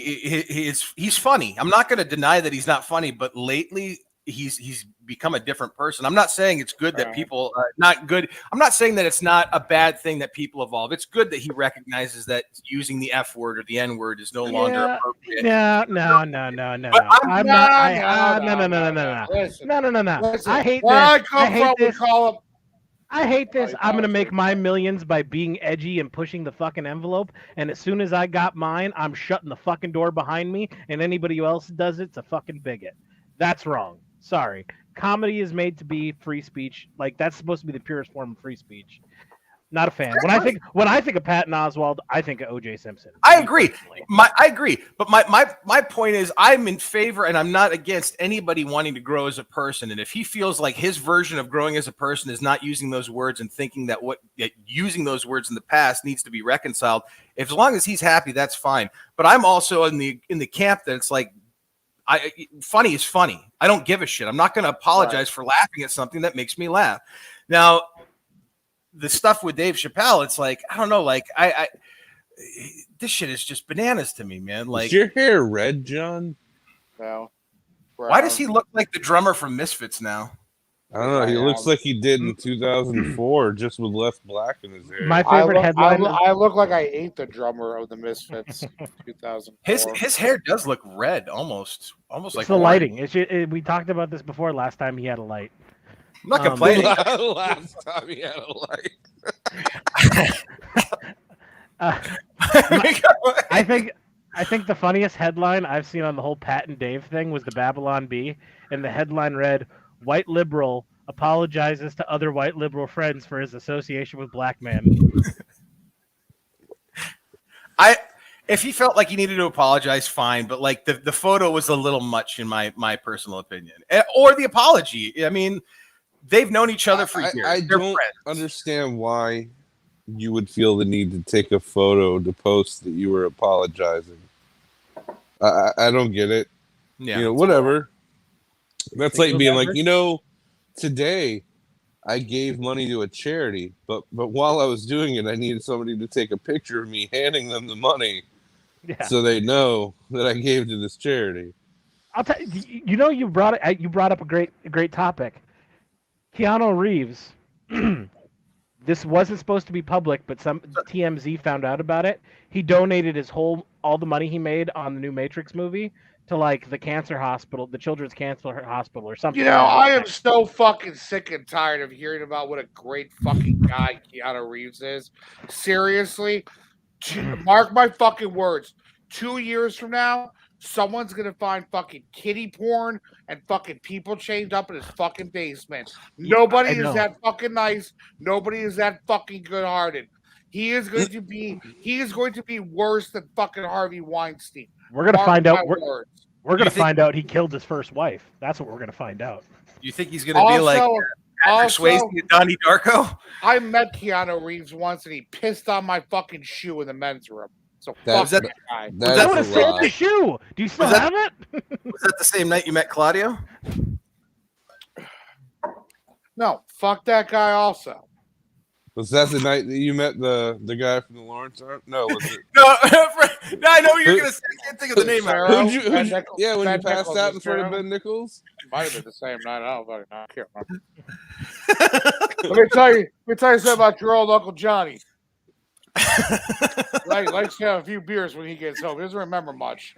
he's funny. I'm not going to deny that he's not funny, but lately he's become a different person. I'm not saying it's good that people not good. I'm not saying that it's not a bad thing that people evolve. It's good that he recognizes that using the F word or the N word is no longer appropriate. No. I'm not. No. Listen, I hate this. I hate this. I'm going to make my millions by being edgy and pushing the fucking envelope. And as soon as I got mine, I'm shutting the fucking door behind me. And anybody else does it's a fucking bigot. That's wrong. Sorry. Comedy is made to be free speech. Like, that's supposed to be the purest form of free speech. Not a fan. When I think of Patton Oswalt, I think of O.J. Simpson. I agree. I agree. But my point is, I'm in favor and I'm not against anybody wanting to grow as a person. And if he feels like his version of growing as a person is not using those words and thinking that using those words in the past needs to be reconciled, as long as he's happy, that's fine. But I'm also in the camp that it's like, funny is funny. I don't give a shit. I'm not going to apologize for laughing at something that makes me laugh. Now, the stuff with Dave Chappelle, it's like, I don't know, like this shit is just bananas to me, man. Like, is your hair red, John? No. Why does he look like the drummer from Misfits now? I don't know. He looks like he did in 2004, just with less black in his hair. My favorite headline. I look like I ate the drummer of the Misfits. 2004. His hair does look red, almost it's like the lighting. We talked about this before. Last time he had a light. I'm not complaining. Last time he had a light. I I think the funniest headline I've seen on the whole Pat and Dave thing was the Babylon Bee, and the headline read, "White liberal apologizes to other white liberal friends for his association with black man." If he felt like he needed to apologize, fine, but like the photo was a little much in my personal opinion, or the apology. I mean, they've known each other for years. I They're don't friends. understand why you would feel the need to take a photo to post that you were apologizing. I don't get it. Yeah, whatever. That's like being whatever. like, today I gave money to a charity, but while I was doing it, I needed somebody to take a picture of me handing them the money, so they know that I gave to this charity. I'll tell you. You brought up a great topic. Keanu Reeves. This wasn't supposed to be public, but some TMZ found out about it. He donated all the money he made on the new Matrix movie to like the cancer hospital, the Children's Cancer Hospital, or something. I am so fucking sick and tired of hearing about what a great fucking guy Keanu Reeves is. Seriously, mark my fucking words. 2 years from now, someone's gonna find fucking kiddie porn and fucking people chained up in his fucking basement. Nobody is that fucking nice. Nobody is that fucking good-hearted. He is going to be worse than fucking Harvey Weinstein. We're gonna find out. We're gonna find out he killed his first wife. That's what we're gonna find out. You think he's gonna be like Patrick Swayze and Donnie Darko? I met Keanu Reeves once, and he pissed on my fucking shoe in the men's room. So fuck that guy. I would have saved the shoe. Do you still have it? Was that the same night you met Claudio? No, fuck that guy also. Was that the night that you met the guy from the Lawrence Arm? No, was it? No, I know what you're gonna say. I can't think of the name. When you passed out in front of Ben Nichols? Might have been the same night. I can't remember. Let me tell you something about your old Uncle Johnny. He likes to have a few beers when he gets home. He doesn't remember much.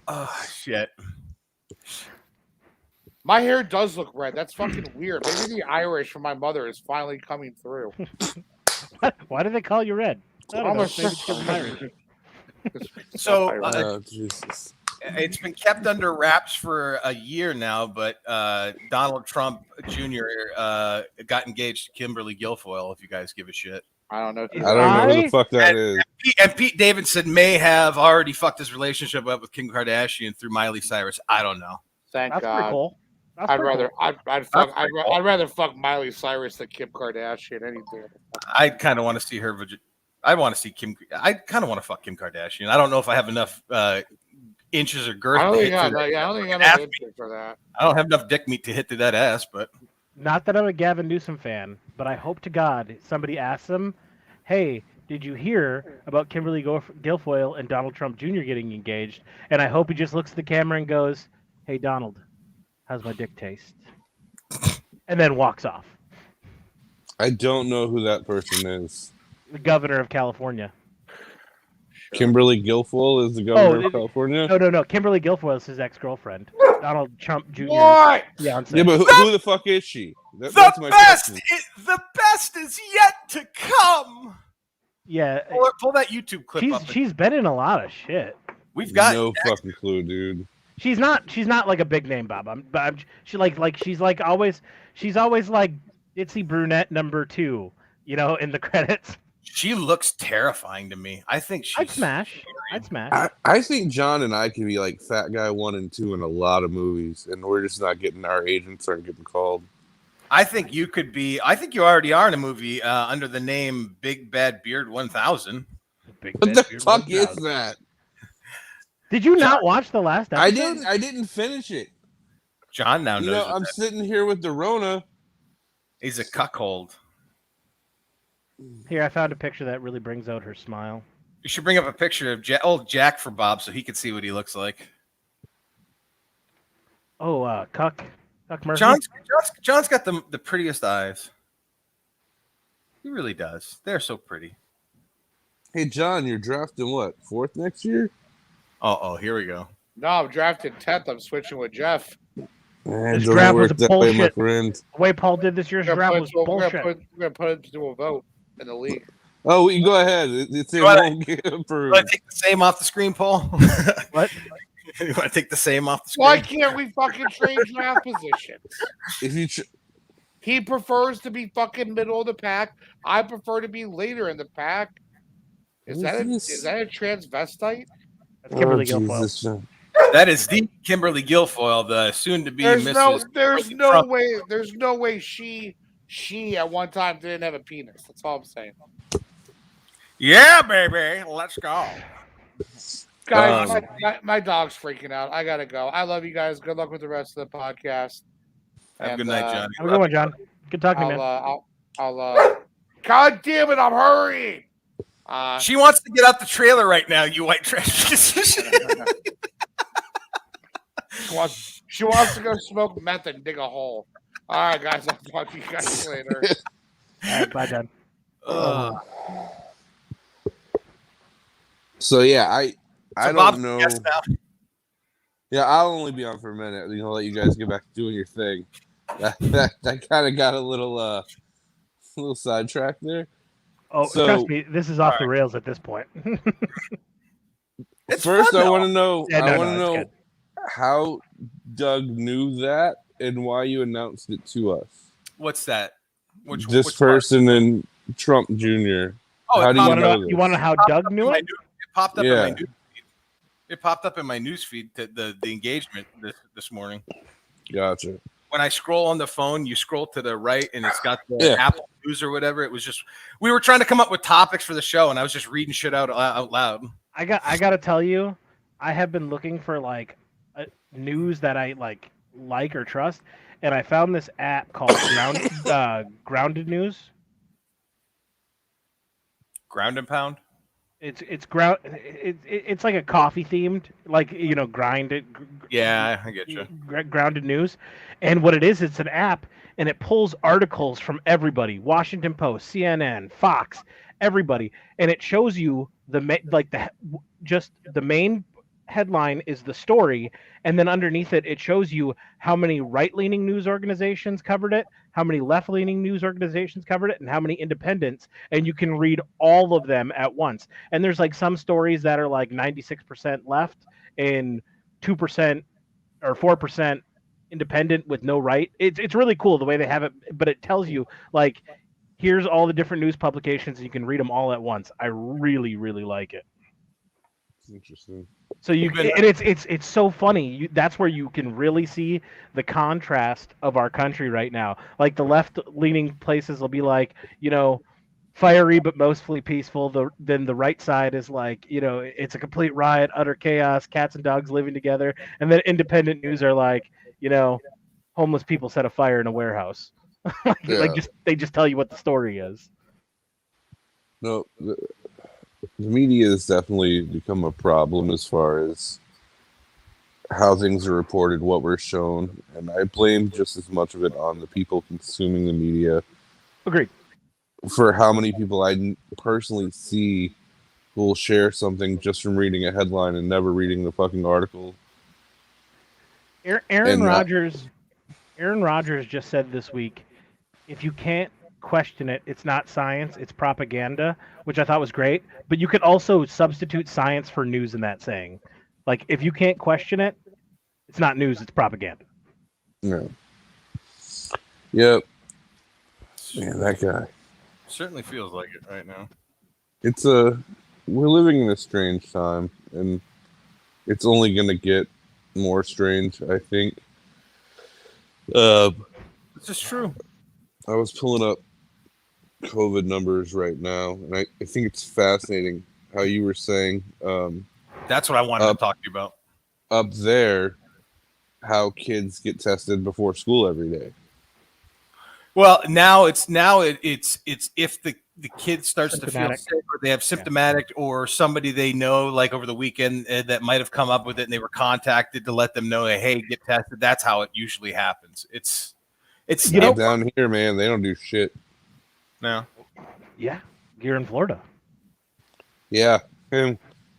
Oh shit. My hair does look red. That's fucking weird. Maybe the Irish from my mother is finally coming through. Why do they call you red? So Jesus. It's been kept under wraps for a year now, but Donald Trump Jr. Got engaged to Kimberly Guilfoyle, if you guys give a shit. I don't know. I don't know who the fuck that is. And Pete Davidson may have already fucked his relationship up with Kim Kardashian through Miley Cyrus. I don't know. Thank That's God. pretty cool. I'd rather fuck Miley Cyrus than Kim Kardashian any day. I kind of want to see her. I want to see Kim. I kind of want to fuck Kim Kardashian. I don't know if I have enough inches or girth. I don't think I have enough inches for that. I don't have enough dick meat to hit through that ass, but. Not that I'm a Gavin Newsom fan, but I hope to God somebody asks him, "Hey, did you hear about Kimberly Guilfoyle and Donald Trump Jr. getting engaged?" And I hope he just looks at the camera and goes, "Hey, Donald, how's my dick taste?" And then walks off. I don't know who that person is. The governor of California. Kimberly Guilfoyle is the governor of California? No. Kimberly Guilfoyle is his ex-girlfriend. Donald Trump Jr. What? Yeah, but who the fuck is she? That's my question. The best is yet to come. Yeah. Pull that YouTube clip up. She's been in a lot of shit. We've got no fucking clue, dude. She's not like a big name, Bob. She's always like Itzy Brunette number 2, in the credits. She looks terrifying to me. I think she's... I'd smash. I think John and I can be like fat guy 1 and 2 in a lot of movies, and we're just not getting, our agents aren't getting called. I think you could be... I think you already are in a movie under the name Big Bad Beard 1000. What the fuck is that? Did you not watch the last episode? I didn't finish it. John now knows. I'm sitting here with the Rona. He's a cuckold. Here, I found a picture that really brings out her smile. You should bring up a picture of old Jack for Bob so he can see what he looks like. Oh, Cuck Murphy. John's got the prettiest eyes. He really does. They're so pretty. Hey, John, you're drafting what? 4th next year? Oh, here we go. No, I'm drafted 10th. I'm switching with Jeff. This draft was bullshit. My friend. The way Paul did this year's draft was bullshit. We're going to put it to a vote in the league. Oh, we go ahead. It You wanna- won't get You want approved. to take the same off the screen, Paul? What? You want to take the same off the screen? Why can't we fucking trade draft positions? If you He prefers to be fucking middle of the pack. I prefer to be later in the pack. Is What that is this? a transvestite? That's Kimberly Guilfoyle. Jesus, John. That is the Kimberly Guilfoyle, the soon-to-be There's Mrs. no Trump. way. There's no way she at one time didn't have a penis. That's all I'm saying. Yeah, baby, let's go. Guys, my dog's freaking out. I gotta go. I love you guys. Good luck with the rest of the podcast. Have a And, good night, Johnny. Have a good one, John. Good talking, man. I'll God damn it! I'm hurrying. She wants to get out the trailer right now, you white trash. She wants to go smoke meth and dig a hole. All right, guys. I'll talk to you guys later. All right, bye, John. So yeah, I don't Bob's know. the guest now. Yeah, I'll only be on for a minute. You know, let you guys get back to doing your thing. That kind of got a little sidetracked there. Oh, So- trust me, this is off the rails at this point. It's First, fun, I though. want to know. Yeah, I no, want to it's know good. how Doug knew that and why you announced it to us. What's that? Which This part? person and Trump Jr. Oh, How it do you popped know up- this? You want to know how Doug knew it? It popped up in Yeah. my news feed. It popped up in my news feed, the engagement this morning. Gotcha. When I scroll on the phone, you scroll to the right and it's got the Yeah. Apple News or whatever. It was just, we were trying to come up with topics for the show and I was just reading shit out loud. I got to tell you, I have been looking for like news that I like or trust, and I found this app called Grounded News. Ground and pound. It's like a coffee themed, like grinded. Yeah, I get you. Grounded News, and what it is, it's an app, and it pulls articles from everybody: Washington Post, CNN, Fox, everybody, and it shows you the main headline is the story, and then underneath it, it shows you how many right-leaning news organizations covered it, how many left-leaning news organizations covered it, and how many independents, and you can read all of them at once. And there's like some stories that are like 96% left and 2% or 4% independent with no right. It's really cool the way they have it, but it tells you like here's all the different news publications and you can read them all at once. I really, really like it. Interesting. So it's so funny. That's where you can really see the contrast of our country right now. Like the left-leaning places will be like, fiery but mostly peaceful. Then the right side is like, it's a complete riot, utter chaos, cats and dogs living together. And then independent news are like, homeless people set a fire in a warehouse. They just tell you what the story is. No, the media has definitely become a problem as far as how things are reported, what we're shown, and I blame just as much of it on the people consuming the media. Agreed. For how many people I personally see who will share something just from reading a headline and never reading the fucking article. Aaron Rodgers just said this week, if you can't question it, it's not science, it's propaganda, which I thought was great. But you could also substitute science for news in that saying. Like, if you can't question it, it's not news, it's propaganda. No. Yep. Man, that guy. Certainly feels like it right now. We're living in a strange time, and it's only going to get more strange, I think. This is true. I was pulling up COVID numbers right now, and I think it's fascinating how you were saying That's what I wanted to talk to you about. up there how kids get tested before school every day. Well, now it's if the kid starts to feel Symptomatic. sick or they have symptomatic or somebody they know like over the weekend that might have come up with it and they were contacted to let them know, hey, get tested. That's how it usually happens. It's Down here, man, they don't do shit. no. Yeah, you're in Florida. Yeah, and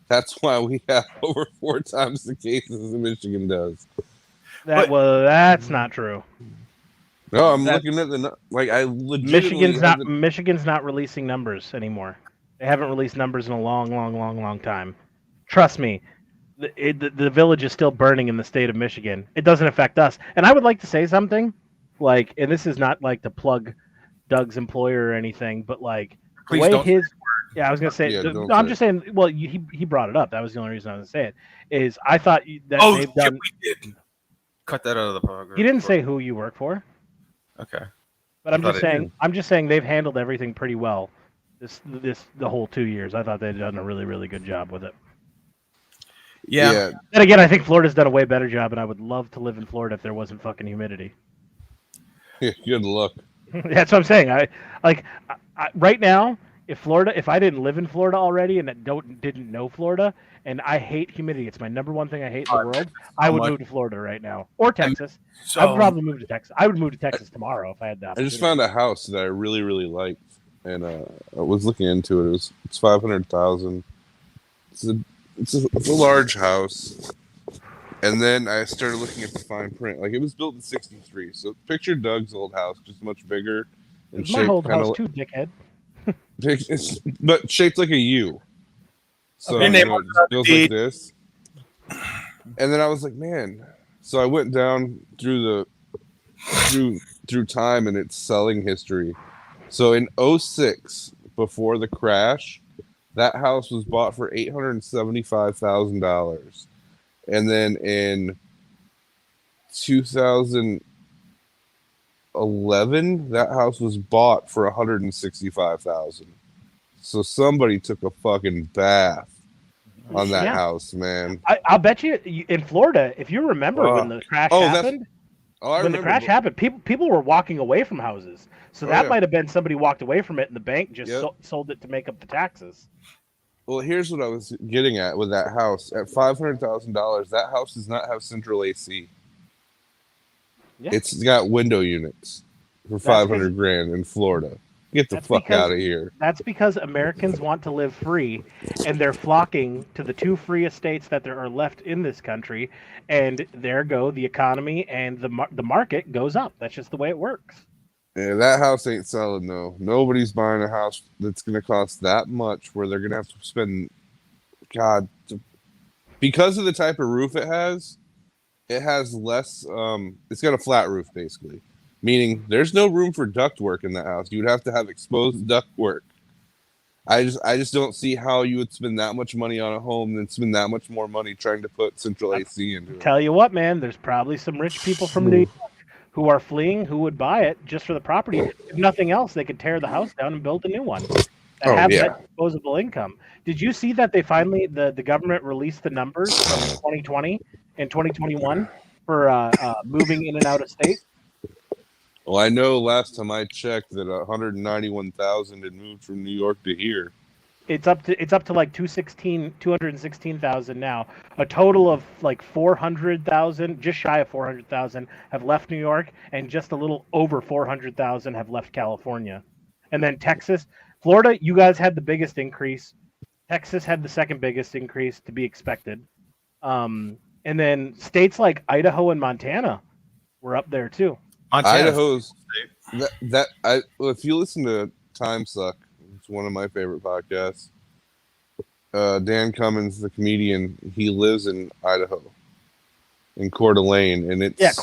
that's why we have over 4 times the cases in Michigan does. That's not true. No, I'm looking at I legitimately Michigan's not releasing numbers anymore. They haven't released numbers in a long time. Trust me, the village is still burning in the state of Michigan. It doesn't affect us. And I would like to say something, like, and this is not like to plug Doug's employer or anything, but like the Please way don't. yeah, I was gonna say, Yeah, don't I'm say just saying. Well, he brought it up. That was the only reason I was gonna say it. Is I thought that Oh, they've shit, done. we did. Cut that out of the program. He didn't say who you work for, Okay. but I'm thought just it saying. I'm just saying they've handled everything pretty well. The whole 2 years, I thought they'd done a really good job with it. Yeah. And again, I think Florida's done a way better job, and I would love to live in Florida if there wasn't fucking humidity. Good luck. That's what I'm saying. I right now, if I didn't live in Florida already and didn't know Florida, and I hate humidity, it's my number one thing I hate in the world. I would move to Florida right now, or Texas. So I would probably move to Texas. I would move to Texas tomorrow if I had the I opportunity. just found a house that I really liked, and I was looking into it. It's $500,000. It's a large house, and then I started looking at the fine print. Like, it was built in '63, so picture Doug's old house, just much bigger and It's my shaped old kind house of too, dickhead. but shaped like a U. So Okay. it goes like this. And then I was like, man. So I went down through time and its selling history. So in 2006, before the crash, that house was bought for $875,000. And then in 2011, that house was bought for $165,000. So somebody took a fucking bath on that house, man. I'll bet you in Florida, if you remember when the crash happened. When the crash happened, people were walking away from houses. So that might have been somebody walked away from it and the bank just sold it to make up the taxes. Well, here's what I was getting at with that house. At $500,000, that house does not have central AC. Yeah. It's got window units for $500,000 in Florida. Get the fuck out of here. That's because Americans want to live free, and they're flocking to the two freest states that there are left in this country, and there go the economy and the market goes up. That's just the way it works. Yeah, that house ain't selling, though. Nobody's buying a house that's going to cost that much where they're going to have to spend, because of the type of roof it has less, it's got a flat roof, basically. Meaning there's no room for ductwork in the house. You would have to have exposed ductwork. I just don't see how you would spend that much money on a home and spend that much more money trying to put central AC into it. Tell you what, man, there's probably some rich people from New York who are fleeing who would buy it just for the property. If nothing else, they could tear the house down and build a new one and have that disposable income. Did you see that they finally, the government released the numbers from 2020 and 2021 for moving in and out of state? Well, I know last time I checked that 191,000 had moved from New York to here. It's up to like 216,000 now. A total of like 400,000, just shy of 400,000, have left New York, and just a little over 400,000 have left California. And then Texas, Florida, you guys had the biggest increase. Texas had the second biggest increase to be expected. And then states like Idaho and Montana were up there too. Idaho's if you listen to Time Suck, it's one of my favorite podcasts. Dan Cummins, the comedian, he lives in Idaho, in Coeur d'Alene, and it's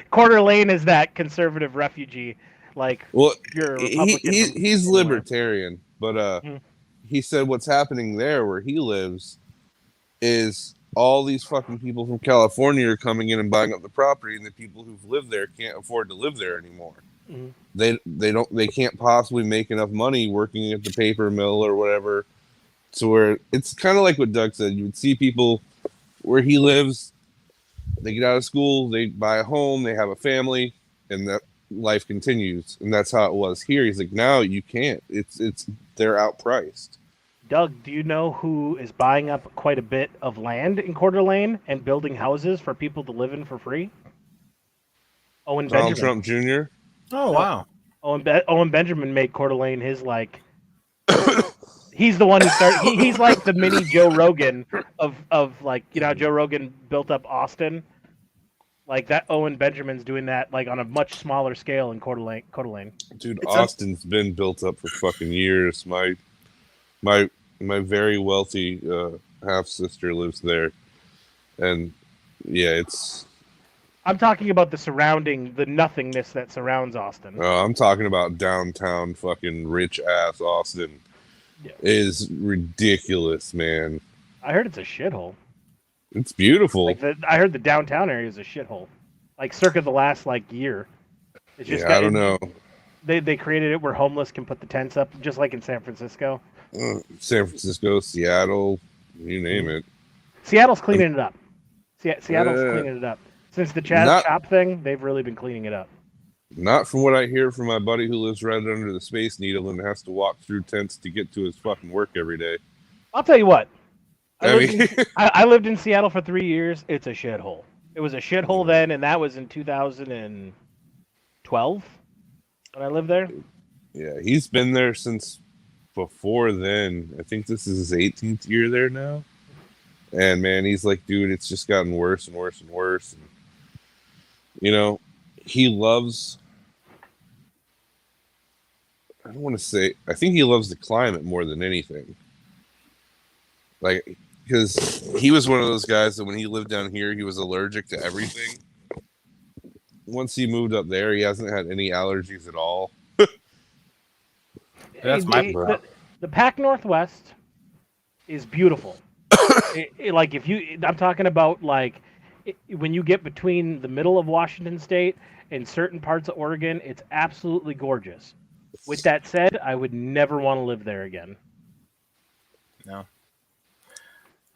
Coeur d'Alene is that conservative refugee, like. Well, you're a Republican he's libertarian, but he said what's happening there where he lives is all these fucking people from California are coming in and buying up the property, and the people who've lived there can't afford to live there anymore. Mm-hmm. They can't possibly make enough money working at the paper mill or whatever. So where it's kind of like what Doug said, you would see people where he lives, they get out of school, they buy a home, they have a family, and that life continues. And that's how it was here. He's like, now you can't. They're outpriced. Doug, do you know who is buying up quite a bit of land in Coeur d'Alene and building houses for people to live in for free? Owen Donald Benjamin. Trump Jr.? Oh, wow. Owen Benjamin made Coeur d'Alene his, like... he's the one who started... he's like the mini Joe Rogan of like, you know how Joe Rogan built up Austin? Like that, Owen Benjamin's doing that like on a much smaller scale in Coeur d'Alene. Dude, Austin's been built up for fucking years, Mike. My very wealthy half sister lives there, and yeah, it's. I'm talking about the nothingness that surrounds Austin. I'm talking about downtown, fucking rich ass Austin. Yeah. Is ridiculous, man. I heard it's a shithole. It's beautiful. I heard the downtown area is a shithole. Like circa the last year. It's just I don't know. They created it where homeless can put the tents up, just like in San Francisco. San Francisco, Seattle, you name it. Seattle's cleaning it up. Seattle's cleaning it up. Since the Chop thing, they've really been cleaning it up. Not from what I hear from my buddy who lives right under the Space Needle and has to walk through tents to get to his fucking work every day. I'll tell you what. I lived in Seattle for 3 years. It's a shithole. It was a shithole then, and that was in 2012 when I lived there. Yeah, he's been there since before then. I think this is his 18th year there now. And man, he's like, dude, it's just gotten worse and worse and worse. And, he loves, I don't want to say, I think he loves the climate more than anything. Like, because he was one of those guys that when he lived down here, he was allergic to everything. Once he moved up there, he hasn't had any allergies at all. That's my the Pac Northwest is beautiful. I'm talking about when you get between the middle of Washington State and certain parts of Oregon, it's absolutely gorgeous. With that said, I would never want to live there again. No.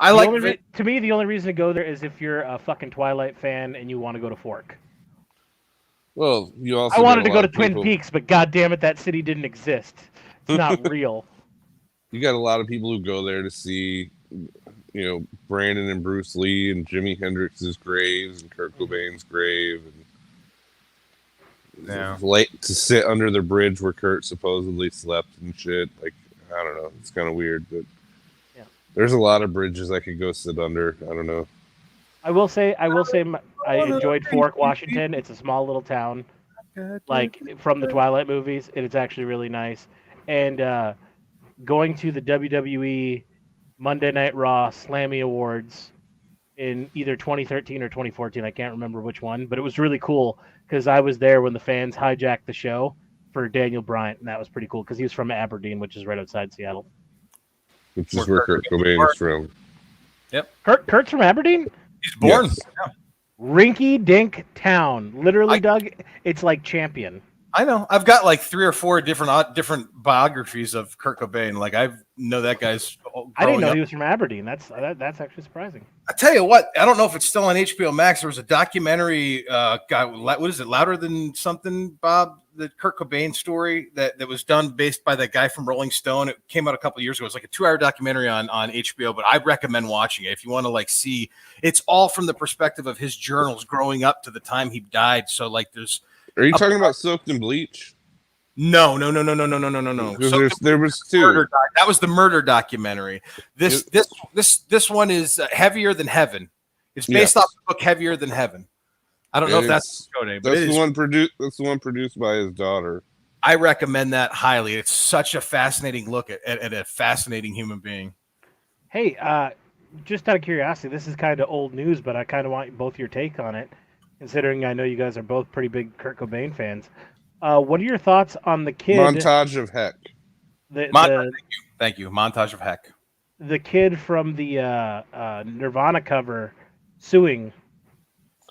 To me, the only reason to go there is if you're a fucking Twilight fan and you want to go to Fork. Well, you also. I wanted to go to Twin Peaks, but god damn it, that city didn't exist. It's not real. You got a lot of people who go there to see, Brandon and Bruce Lee and Jimi Hendrix's graves and Kurt Cobain's grave, and to sit under the bridge where Kurt supposedly slept and shit. Like, I don't know, it's kind of weird, but there's a lot of bridges I could go sit under. I don't know. I will say, I enjoyed Fork, Washington. It's a small little town, from the Twilight movies, and it's actually really nice. And going to the WWE Monday Night Raw Slammy Awards in either 2013 or 2014, I can't remember which one, but it was really cool because I was there when the fans hijacked the show for Daniel Bryant, and that was pretty cool because he was from Aberdeen, which is right outside Seattle. Which is where Kurt Cobain is from. Yep. Kurt's from Aberdeen? He's born. Yes. Yeah. Rinky Dink Town. Literally, Doug, it's like Champion. I know. I've got 3 or 4 different biographies of Kurt Cobain. I know that guy's. I didn't know he was from Aberdeen. That's actually surprising. I tell you what, I don't know if it's still on HBO Max. There was a documentary. What is it? Louder Than Something, Bob? The Kurt Cobain story that was done based by that guy from Rolling Stone. It came out a couple of years ago. It's like a 2-hour documentary on HBO, but I recommend watching it if you want to see. It's all from the perspective of his journals growing up to the time he died. So there's. Are you talking about Soaked in Bleach? No. There was 2. That was the murder documentary. This one is Heavier Than Heaven. It's based off the book Heavier Than Heaven. I don't know if that's the name, but that's the one produced. That's the one produced by his daughter. I recommend that highly. It's such a fascinating look at a fascinating human being. Hey, just out of curiosity, this is kind of old news, but I kind of want both your take on it, considering I know you guys are both pretty big Kurt Cobain fans. What are your thoughts on the kid? Montage of Heck. Thank you. Montage of Heck. The kid from the Nirvana cover suing.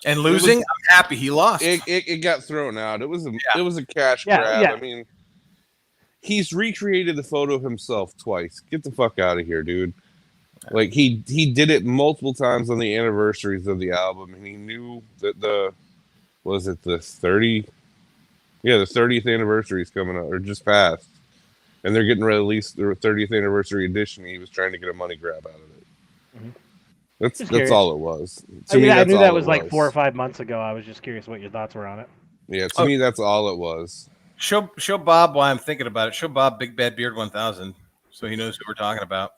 And losing, I'm happy he lost. It got thrown out. It was a cash grab. Yeah. I mean, he's recreated the photo himself twice. Get the fuck out of here, dude. He did it multiple times on the anniversaries of the album, and he knew that the 30th anniversary is coming up or just passed, and they're getting ready to release the 30th anniversary edition. He was trying to get a money grab out of it. Mm-hmm. That's all it was. I knew that was 4 or 5 months ago. I was just curious what your thoughts were on it. Yeah, to me, that's all it was. Show Bob why I'm thinking about it. Show Bob Big Bad Beard 1000 so he knows who we're talking about.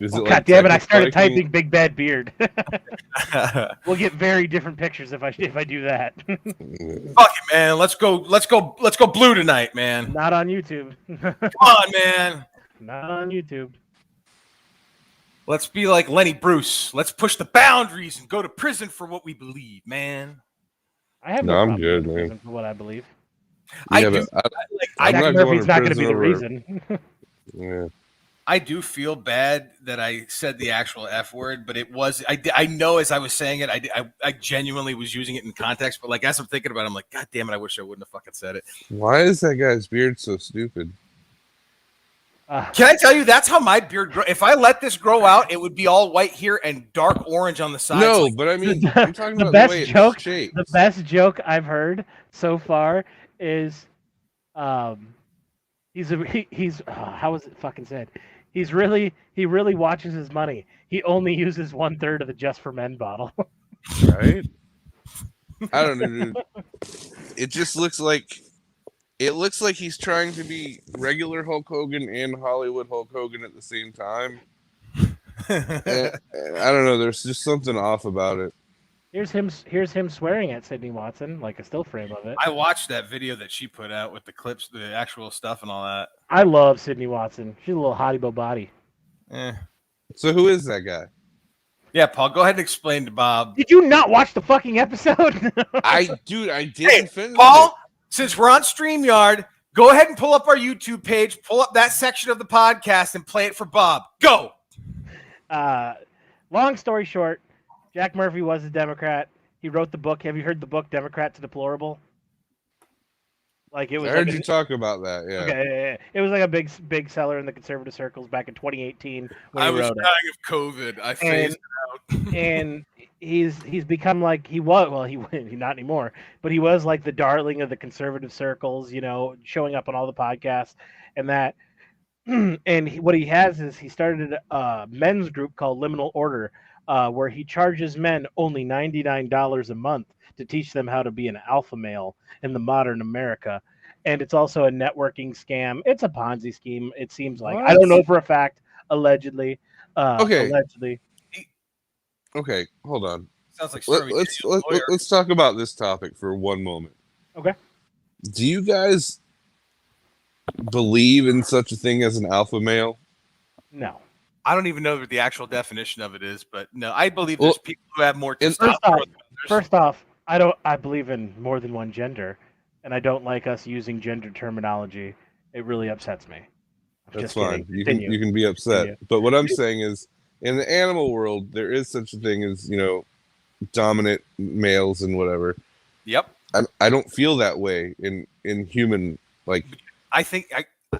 Is Oh, it God like damn it! I started typing? typing big bad beard. We'll get very different pictures if I do that. Fuck it, man. Let's go blue tonight, man. Not on YouTube. Come on, man. Not on YouTube. Let's be like Lenny Bruce. Let's push the boundaries and go to prison for what we believe, man. I have No, no I'm problem good, going to man. prison for what I believe. I Yeah, do. but I'm Jack not Murphy's going to not going to prison be the over- reason. Yeah. I do feel bad that I said the actual F word, but it was I know as I was saying it, I genuinely was using it in context. But like as I'm thinking about it, I'm like, God damn it, I wish I wouldn't have fucking said it. Why is that guy's beard so stupid? Can I tell you that's how my beard grows? If I let this grow out, it would be all white here and dark orange on the sides. No, like, but I mean, I'm talking the about best the way joke. it's shaped. The best joke I've heard so far is, he's how was it fucking said? He really watches his money. He only uses 1/3 of the Just for Men bottle. Right? I don't know, dude. It just looks like he's trying to be regular Hulk Hogan and Hollywood Hulk Hogan at the same time. And I don't know. There's just something off about it. Here's him swearing at Sydney Watson, like a still frame of it. I watched that video that she put out with the clips, the actual stuff, and all that. I love Sydney Watson. She's a little hottie bo body. So who is that guy? Yeah, Paul, go ahead and explain to Bob. Did you not watch the fucking episode? I didn't finish Paul, it. since we're on StreamYard, go ahead and pull up our YouTube page, pull up that section of the podcast, and play it for Bob. Go. Long story short, Jack Murphy was a Democrat. He wrote the book. Have you heard the book Democrat to Deplorable? Like it was. I heard you talk about that. Yeah. Okay, it was like a big seller in the conservative circles back in 2018 when I he was wrote dying of COVID. I phased it out. and he's become like he not anymore, but he was like the darling of the conservative circles, showing up on all the podcasts and that. And what he has is he started a men's group called Liminal Order, where he charges men only $99 a month to teach them how to be an alpha male in the modern America. And it's also a networking scam. It's a Ponzi scheme, it seems like. What? I don't know for a fact, allegedly. Okay. Allegedly. Okay, hold on. Sounds like Let's talk about this topic for one moment. Okay. Do you guys believe in such a thing as an alpha male? No. I don't even know what the actual definition of it is, but no, I believe there's people who have more testosterone. First off, I believe in more than one gender, and I don't like us using gender terminology. It really upsets me. That's fine. You can be upset. But what I'm saying is, in the animal world, there is such a thing as, dominant males and whatever. Yep. I don't feel that way in human, like. I think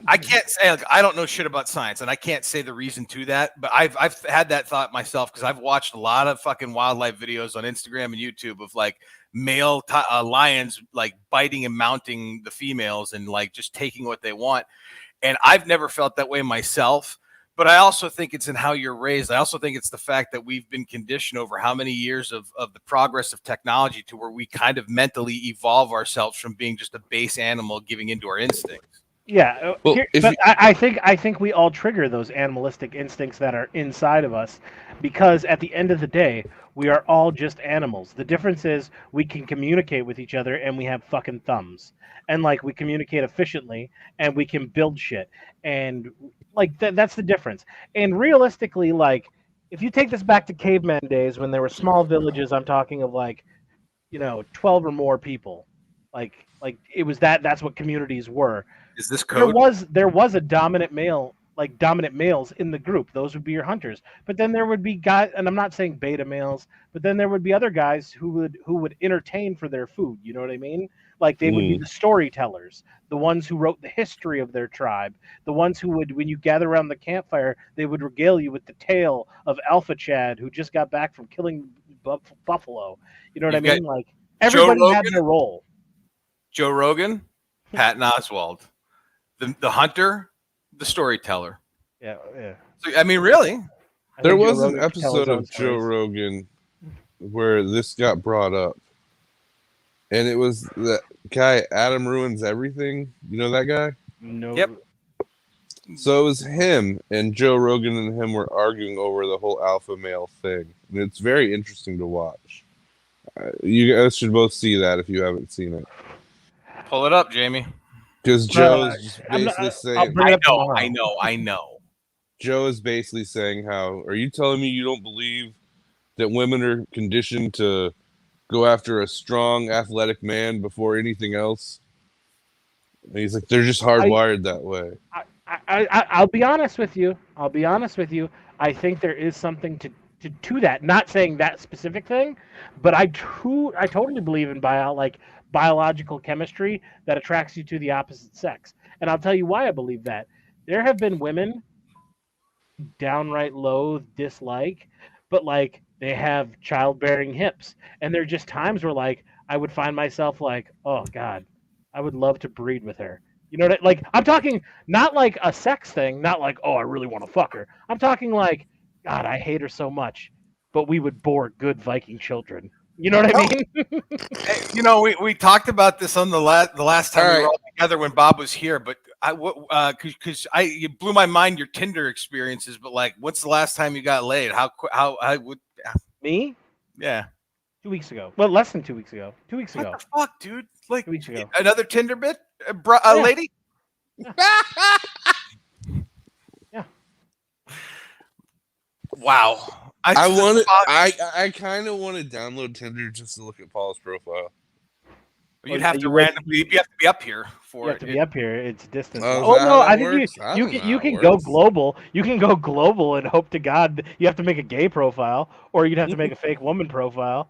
I can't say, like, I don't know shit about science, and I can't say the reason to that, but I've had that thought myself because I've watched a lot of fucking wildlife videos on Instagram and YouTube of like male lions like biting and mounting the females and like just taking what they want. And I've never felt that way myself, but I also think it's in how you're raised. I also think it's the fact that we've been conditioned over how many years of the progress of technology to where we kind of mentally evolve ourselves from being just a base animal giving into our instincts. Yeah, Well, I think we all trigger those animalistic instincts that are inside of us, because at the end of the day, we are all just animals. The difference is we can communicate with each other and we have fucking thumbs, and like we communicate efficiently and we can build shit, and like that's the difference. And realistically, like if you take this back to caveman days when there were small villages, I'm talking of like 12 or more people, like it was that's what communities were. Is this code? There was a dominant male, like dominant males in the group. Those would be your hunters. But then there would be guys, and I'm not saying beta males, but then there would be other guys who would entertain for their food. You know what I mean? Like they would be the storytellers, the ones who wrote the history of their tribe, the ones who would, when you gather around the campfire, they would regale you with the tale of Alpha Chad who just got back from killing buffalo. You know what I mean? Like everybody had their role. Joe Rogan, Patton Oswalt. The hunter, the storyteller. Yeah. So, I mean, really? There was an episode of Joe Rogan where this got brought up, and it was that guy Adam Ruins Everything. You know that guy? No. Yep. So it was him, and Joe Rogan and him were arguing over the whole alpha male thing. And it's very interesting to watch. You guys should both see that if you haven't seen it. Pull it up, Jamie. Because Joe's just I'm not- basically I'll saying, bring it up tomorrow. I know. Joe is basically saying how, are you telling me you don't believe that women are conditioned to go after a strong, athletic man before anything else? And he's like, they're just hardwired that way. I'll be honest with you. I think there is something to that. Not saying that specific thing, but I totally believe in biological chemistry that attracts you to the opposite sex. And I'll tell you why I believe that. There have been women downright loathe, dislike, but like they have childbearing hips. And there are just times where like I would find myself like, oh God, I would love to breed with her. You know what like I'm talking not like a sex thing, not like, oh, I really want to fuck her. I'm talking like, God, I hate her so much, but we would bore good Viking children. You know what I mean? Hey, you know, we talked about this on the last time All we right. were all together when Bob was here, but because you blew my mind your Tinder experiences, but like, what's the last time you got laid? How would Me? yeah? 2 weeks ago. Well, less than 2 weeks ago. 2 weeks ago. What the fuck, dude? Like 2 weeks ago. another Tinder bit, Yeah. lady. Yeah. Wow. I kind of want to download Tinder just to look at Paul's profile. You'd have to You ready? randomly. You have to be up here for You have to be up here. It's distance. Oh, is Oh that no, how that I think works? I don't know you how can it go works. global. You can go global and hope to God you have to make a gay profile, or you'd have to make a fake woman profile,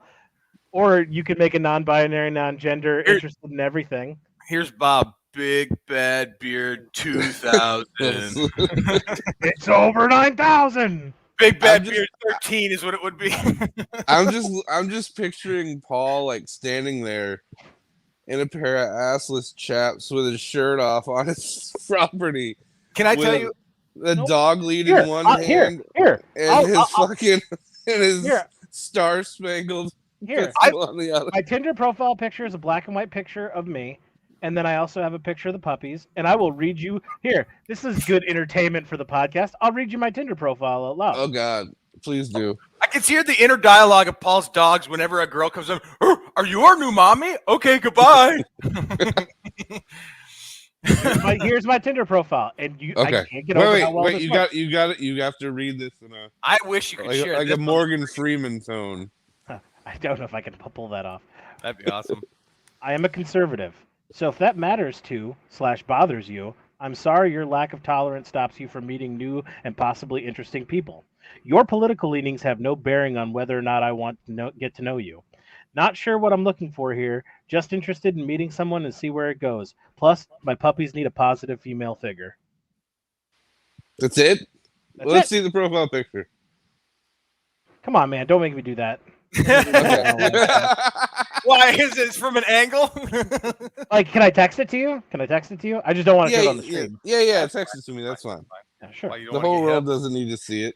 or you could make a non-binary, non-gender, Here- interested in everything. Here's Bob. Big bad beard 2000. It's over 9,000. Big bad I'm just- beard 13 is what it would be. I'm just picturing Paul like standing there in a pair of assless chaps with his shirt off on his property. Can I with tell a- you? the Nope. dog leading Here, one here, hand here, and I'll- his I'll- fucking and his Here. star spangled here. pistol on the other. My Tinder profile picture is a black and white picture of me, and then I also have a picture of the puppies. And I will read you here. This is good entertainment for the podcast. I'll read you my Tinder profile out loud. Oh God, please do. I can hear the inner dialogue of Paul's dogs whenever a girl comes in. "Oh, are you our new mommy? Okay, goodbye." Here's my Tinder profile, and I Okay, can't get over how well wait. this You works. got it. You have to read this in a I wish you could share like this a on- Morgan Freeman tone. I don't know if I can pull that off. That'd be awesome. I am a conservative, so if that matters to / bothers you, I'm sorry your lack of tolerance stops you from meeting new and possibly interesting people. Your political leanings have no bearing on whether or not I want to get to know you. Not sure what I'm looking for here, just interested in meeting someone and see where it goes. Plus, my puppies need a positive female figure. That's it. That's Let's it. see the profile picture. Come on, man, don't make me do that. Why is it from an angle? Like, can I text it to you? I just don't want to show it on the stream. yeah. Text it to me. That's fine. Yeah, sure. Why you don't The wanna whole get world hit? doesn't need to see it.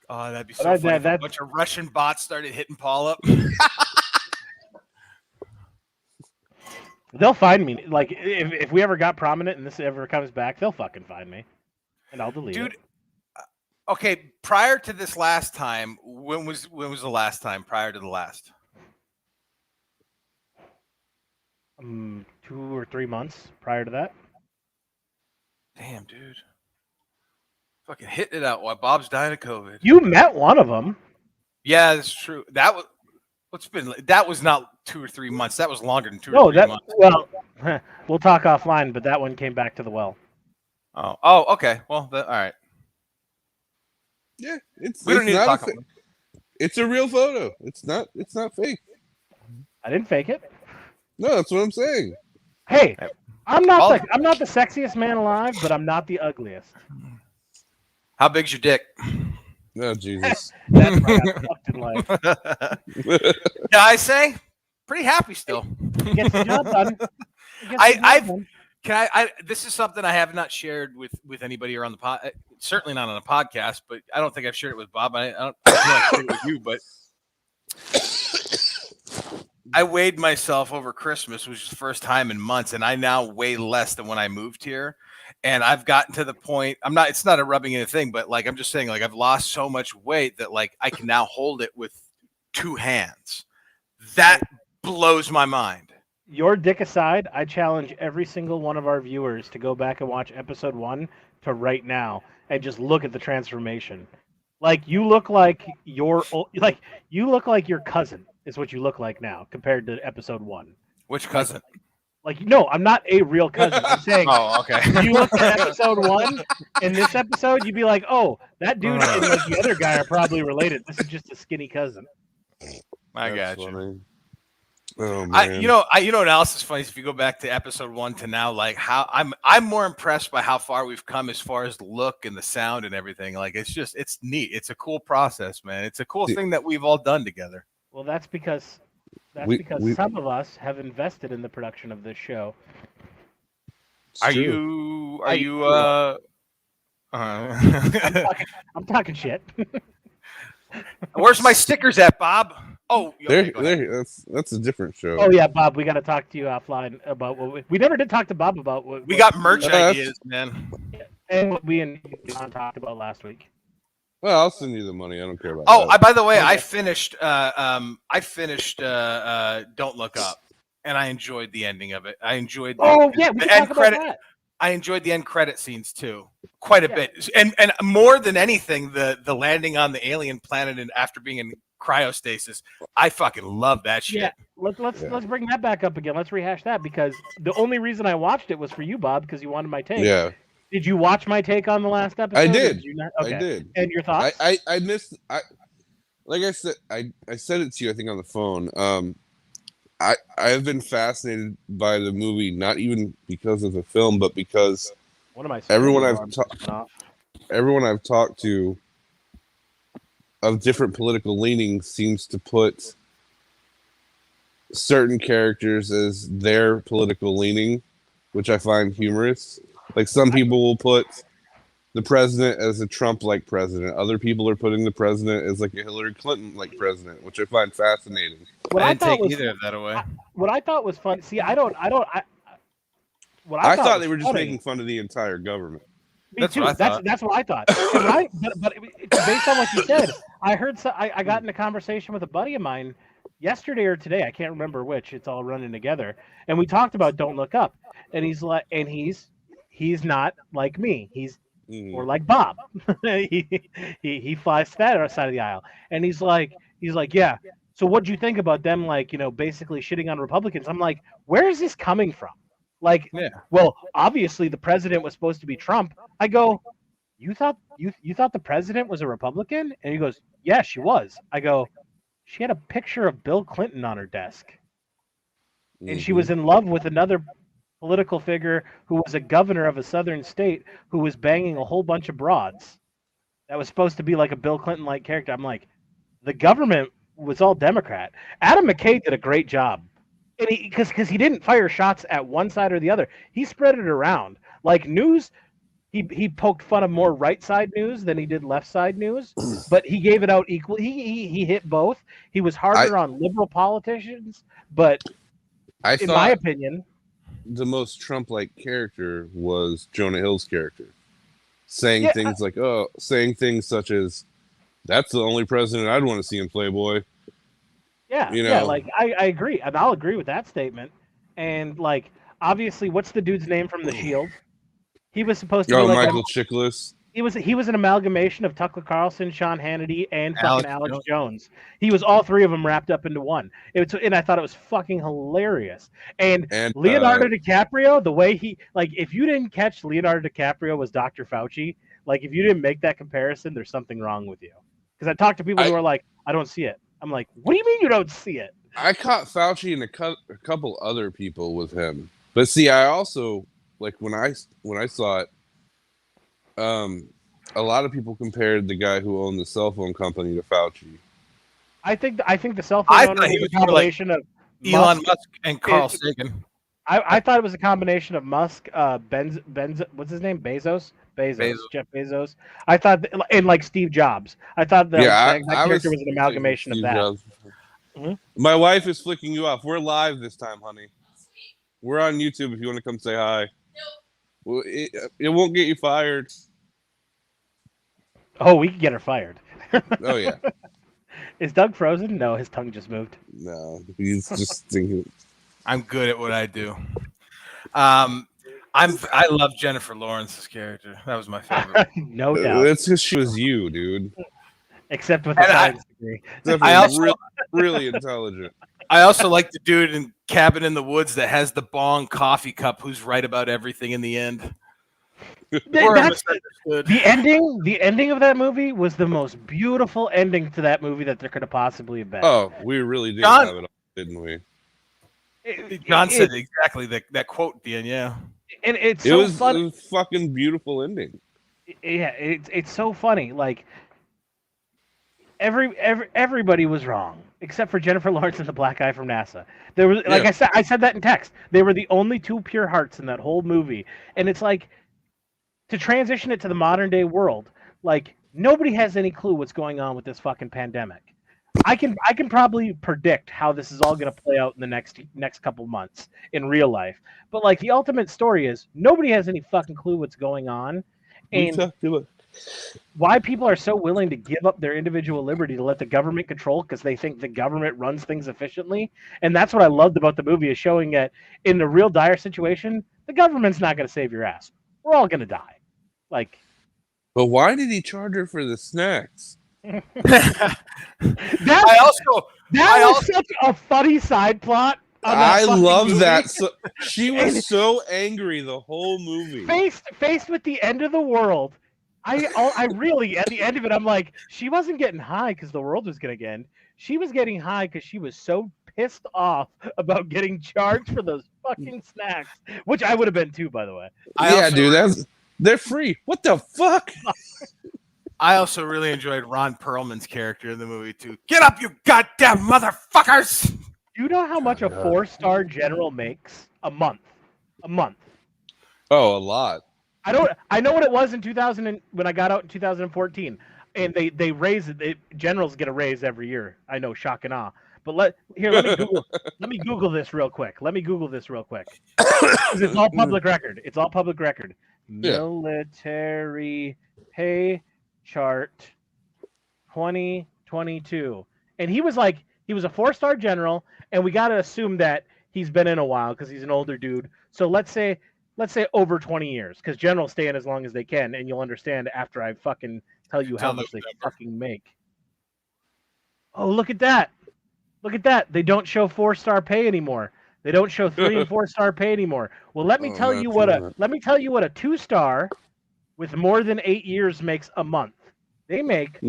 Oh, that'd be so That- funny. If a that- bunch of Russian bots started hitting Paul up. They'll find me. Like, if we ever got prominent and this ever comes back, they'll fucking find me, and I'll delete Dude, it. okay, prior to this last time, when was the last time prior to the last? 2 or 3 months prior to that. Damn, dude. Fucking hitting it out while Bob's dying of COVID. You met one of them. Yeah, that's true. That was not 2 or 3 months. That was longer than 2 or No, 3 months. well, we'll talk offline. But that one came back to the well. Oh, okay. Well, all right. Yeah, it's We don't need to not talk a about It's a real photo. It's not fake. I didn't fake it. No, that's what I'm saying. Hey, I'm not All- the sexiest man alive, but I'm not the ugliest. How big's your dick? Oh Jesus. That's why I got fucked in life. Yeah, I say, pretty happy still. It gets the job done. It gets the I've- job done. Can I? This is something I have not shared with anybody around the pod. Certainly not on a podcast, but I don't think I've shared it with Bob. I don't know if I shared it with you, but I weighed myself over Christmas, which is the first time in months, and I now weigh less than when I moved here. And I've gotten to the point. It's not a rubbing in a thing, but like I'm just saying, like I've lost so much weight that like I can now hold it with 2 hands. That blows my mind. Your dick aside, I challenge every single one of our viewers to go back and watch episode 1 to right now and just look at the transformation. Like you look like your cousin is what you look like now compared to episode 1. Which cousin? Like no, I'm not a real cousin. I'm saying Oh, okay. you look at episode 1, in this episode, you'd be like, oh, that dude and like the other guy are probably related. This is just a skinny cousin. I got you. Funny. Oh, man. You know what else is funny? If you go back to episode 1 to now, like how I'm more impressed by how far we've come as far as the look and the sound and everything. Like it's neat. It's a cool process, man. It's a cool thing that we've all done together. Well, that's because some of us have invested in the production of this show. Are you I'm talking shit. Where's my stickers at, Bob? Oh, that's a different show. Oh yeah, Bob, we got to talk to you offline about what we never did talk to Bob about what we got merch ideas, man. And what we and John talked about last week. Well, I'll send you the money. I don't care about that. By the way, okay. I finished Don't Look Up, and I enjoyed the ending of it. I enjoyed the end credit. I enjoyed the end credit scenes too, quite a bit, and more than anything, the landing on the alien planet and after being in cryostasis, I fucking love that shit. Yeah, let's bring that back up again. Let's rehash that because the only reason I watched it was for you, Bob, because you wanted my take. Yeah. Did you watch my take on the last episode? I did. Okay. I did. And your thoughts? I missed. Like I said, I said it to you. I think on the phone. I have been fascinated by the movie, not even because of the film, but because everyone I've talked to of different political leanings seems to put certain characters as their political leaning, which I find humorous. Like some people will put the president as a Trump-like president. Other people are putting the president as like a Hillary Clinton-like president, which I find fascinating. I didn't take either of that away. What I thought was fun. See, I thought they were just making fun of the entire government. Me too. That's what I thought. But based on what you said, I heard. I got in a conversation with a buddy of mine yesterday or today. I can't remember which. It's all running together. And we talked about Don't Look Up. And he's like, he's not like me. He's more like Bob. he flies to that side of the aisle. And he's like, yeah. So what'd you think about them, like, basically shitting on Republicans? I'm like, where is this coming from? Like, well, obviously the president was supposed to be Trump. I go, you thought the president was a Republican? And he goes, yeah, she was. I go, she had a picture of Bill Clinton on her desk. And she was in love with another political figure who was a governor of a southern state who was banging a whole bunch of broads. That was supposed to be like a Bill Clinton-like character. I'm like, the government was all Democrat. Adam McKay did a great job. And because he didn't fire shots at one side or the other. He spread it around. Like news, he poked fun of more right side news than he did left side news, but he gave it out equally. He hit both. He was harder on liberal politicians, but in my opinion, the most Trump-like character was Jonah Hill's character, saying things such as, "That's the only president I'd want to see in Playboy." Yeah, like I agree, and I'll agree with that statement. And like, obviously, what's the dude's name from The Shield? He was supposed to be like Michael Chiklis. He was an amalgamation of Tucker Carlson, Sean Hannity, and fucking Alex Jones. He was all three of them wrapped up into one. And I thought it was fucking hilarious. And Leonardo DiCaprio, the way he, like, if you didn't catch Leonardo DiCaprio was Dr. Fauci, like, if you didn't make that comparison, there's something wrong with you. Because I talked to people who are like, I don't see it. I'm like, what do you mean you don't see it? I caught Fauci and a couple other people with him. But see, I also, like, when I saw it, a lot of people compared the guy who owned the cell phone company to Fauci. I think the cell phone owner was a combination of Elon Musk and Carl Sagan. I thought it was a combination of Musk, what's his name? Bezos, Jeff Bezos. I thought, and like Steve Jobs. I thought that character was an amalgamation of that. My wife is flicking you off. We're live this time, honey. We're on YouTube if you want to come say hi. Well, it won't get you fired. Oh, we can get her fired. Oh, yeah. Is Doug frozen? No, his tongue just moved. No, he's just thinking. I'm good at what I do. I love Jennifer Lawrence's character. That was my favorite. No doubt. That's because she was you, dude. Except with the science degree. Definitely I also- really intelligent. I also like the dude in Cabin in the Woods that has the bong coffee cup who's right about everything in the end. That's the ending. The ending of that movie was the most beautiful ending to that movie that there could have possibly been. Oh, we really did John- have it all, didn't we? John said exactly that quote at the end, yeah. And it's It so was funny. a fucking beautiful ending. Yeah, it's so funny. Like everybody was wrong except for Jennifer Lawrence and the black guy from NASA. There was, like I said that in text. They were the only two pure hearts in that whole movie, and it's like, to transition it to the modern day world, like nobody has any clue what's going on with this fucking pandemic. I can probably predict how this is all going to play out in the next couple months in real life. But like the ultimate story is nobody has any fucking clue what's going on, and why people are so willing to give up their individual liberty to let the government control because they think the government runs things efficiently. And that's what I loved about the movie, is showing that in a real dire situation, the government's not going to save your ass. We're all going to die. Like, but why did he charge her for the snacks? that was such a funny side plot. I love movie. that. So, she was so angry the whole movie. Faced with the end of the world. I really, at the end of it, I'm like, she wasn't getting high because the world was going to end. She was getting high because she was so pissed off about getting charged for those fucking snacks, which I would have been too, by the way. Dude, they're free. What the fuck? I also really enjoyed Ron Perlman's character in the movie too. Get up, you goddamn motherfuckers! Do you know how much a 4-star general makes a month? A month. Oh, a lot. I know what it was in 2000 when I got out in 2014, and they raise it. Generals get a raise every year. I know, shock and awe. But let me Google this real quick. It's all public record. It's all public record. Yeah. Military pay chart 2022, and he was a 4-star general, and we got to assume that he's been in a while because he's an older dude. So let's say over 20 years, because generals stay in as long as they can, and you'll understand after I fucking tell you how much they fucking make. Oh, look at that. They don't show 4-star pay anymore. They don't show 3 and 4-star pay anymore. Well, let me tell you what a 2-star with more than 8 years makes a month. They make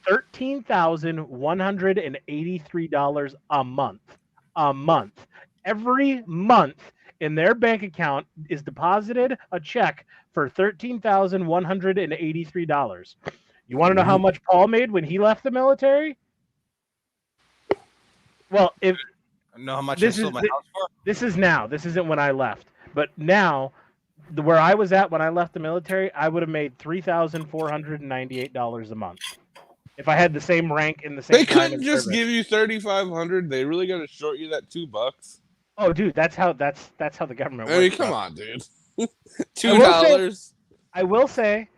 $13,183 a month. A month. Every month in their bank account is deposited a check for $13,183. You want to know how much Paul made when he left the military? Well, I know how much I sold my house for? This is now. This isn't when I left. But now, where I was at when I left the military, I would have made $3,498 a month. If I had the same rank in the same time. They couldn't just give you $3,500. They really got to short you that $2. Oh, dude, that's how the government works. I mean, come on, dude. $2. I will say,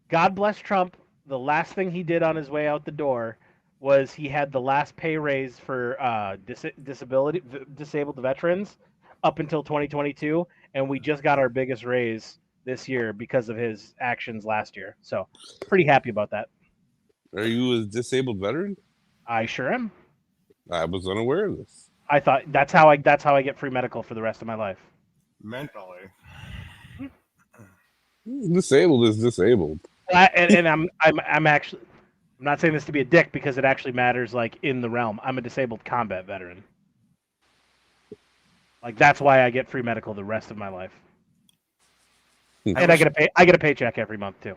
God bless Trump. The last thing he did on his way out the door was he had the last pay raise for disabled veterans up until 2022, and we just got our biggest raise this year because of his actions last year. So, pretty happy about that. Are you a disabled veteran? I sure am. I was unaware of this. I thought that's how I get free medical for the rest of my life. Mentally. Disabled is disabled. And I'm not saying this to be a dick because it actually matters, like, in the realm. I'm a disabled combat veteran. Like, that's why I get free medical the rest of my life. And I get a paycheck every month too.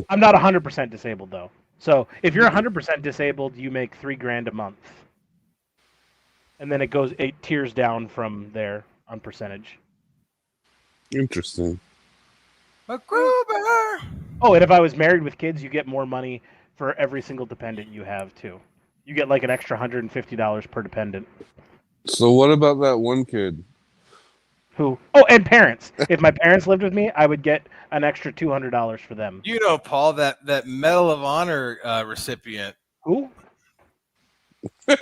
I'm not 100% disabled though. So if you're 100% disabled, you make $3,000 a month. And then it tiers down from there on percentage. Interesting. MacGruber. Oh, and if I was married with kids, you get more money for every single dependent you have too. You get like an extra $150 per dependent. So what about that one kid? Who? Oh, and parents. If my parents lived with me, I would get an extra $200 for them. You know, Paul, that Medal of Honor recipient. Who? Kid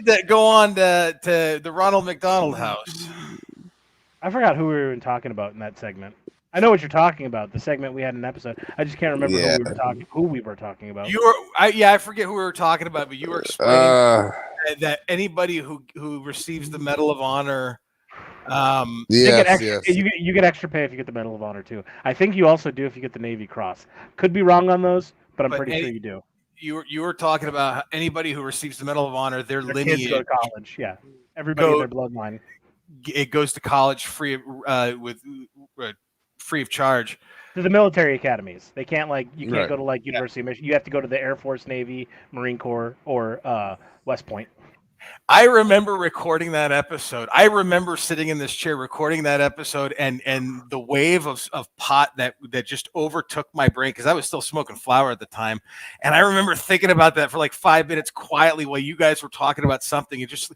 that go on to the Ronald McDonald House. I forgot who we were talking about in that segment. I know what you're talking about. The segment we had in an episode. I just can't remember Yeah. who we were talking about. I forget who we were talking about, but you were explaining that anybody who receives the Medal of Honor, you get extra, yes. you get extra pay if you get the Medal of Honor too. I think you also do if you get the Navy Cross. Could be wrong on those, but I'm pretty sure you do. You were talking about how anybody who receives the Medal of Honor, their lineage kids go to college. Yeah, everybody in their bloodline. It goes to college free of charge. To the military academies. They can't you can't Right. go to University of Michigan. You have to go to the Air Force, Navy, Marine Corps, or West Point. I remember recording that episode. I remember sitting in this chair recording that episode, and the wave of pot that just overtook my brain because I was still smoking flower at the time. And I remember thinking about that for like 5 minutes quietly while you guys were talking about something. It just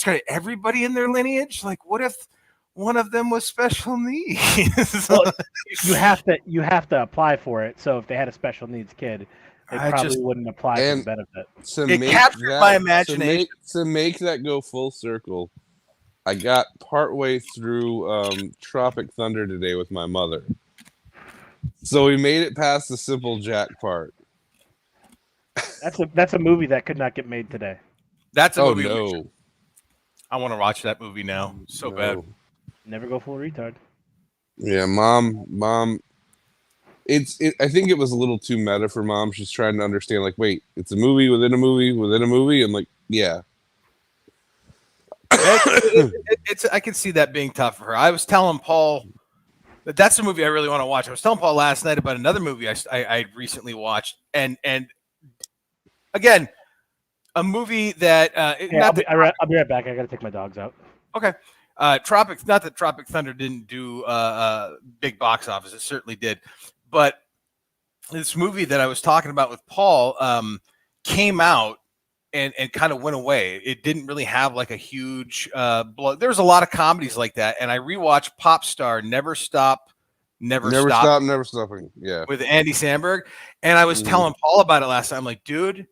kind of everybody in their lineage. Like, what if one of them was special needs? Well, you have to apply for it. So if they had a special needs kid, they probably wouldn't apply for the benefit. It captured my imagination. To make that go full circle, I got partway through Tropic Thunder today with my mother. So we made it past the Simple Jack part. That's a movie that could not get made today. That's a movie. No. I want to watch that movie now so bad. Never go full retard. Yeah, mom. I think it was a little too meta for mom. She's trying to understand, like, wait, it's a movie within a movie within a movie. I'm like, yeah. I can see that being tough for her. I was telling Paul that's the movie I really want to watch. I was telling Paul last night about another movie I recently watched, and again, a movie that I'll be right back. I got to take my dogs out. Okay. Not that Tropic Thunder didn't do big box office. It certainly did. But this movie that I was talking about with Paul came out and kind of went away. It didn't really have like a huge blow. There was a lot of comedies like that. And I rewatched Pop Star, Never Stop, Never Stopping. Yeah. With Andy Samberg. And I was telling Paul about it last time. I'm like, dude,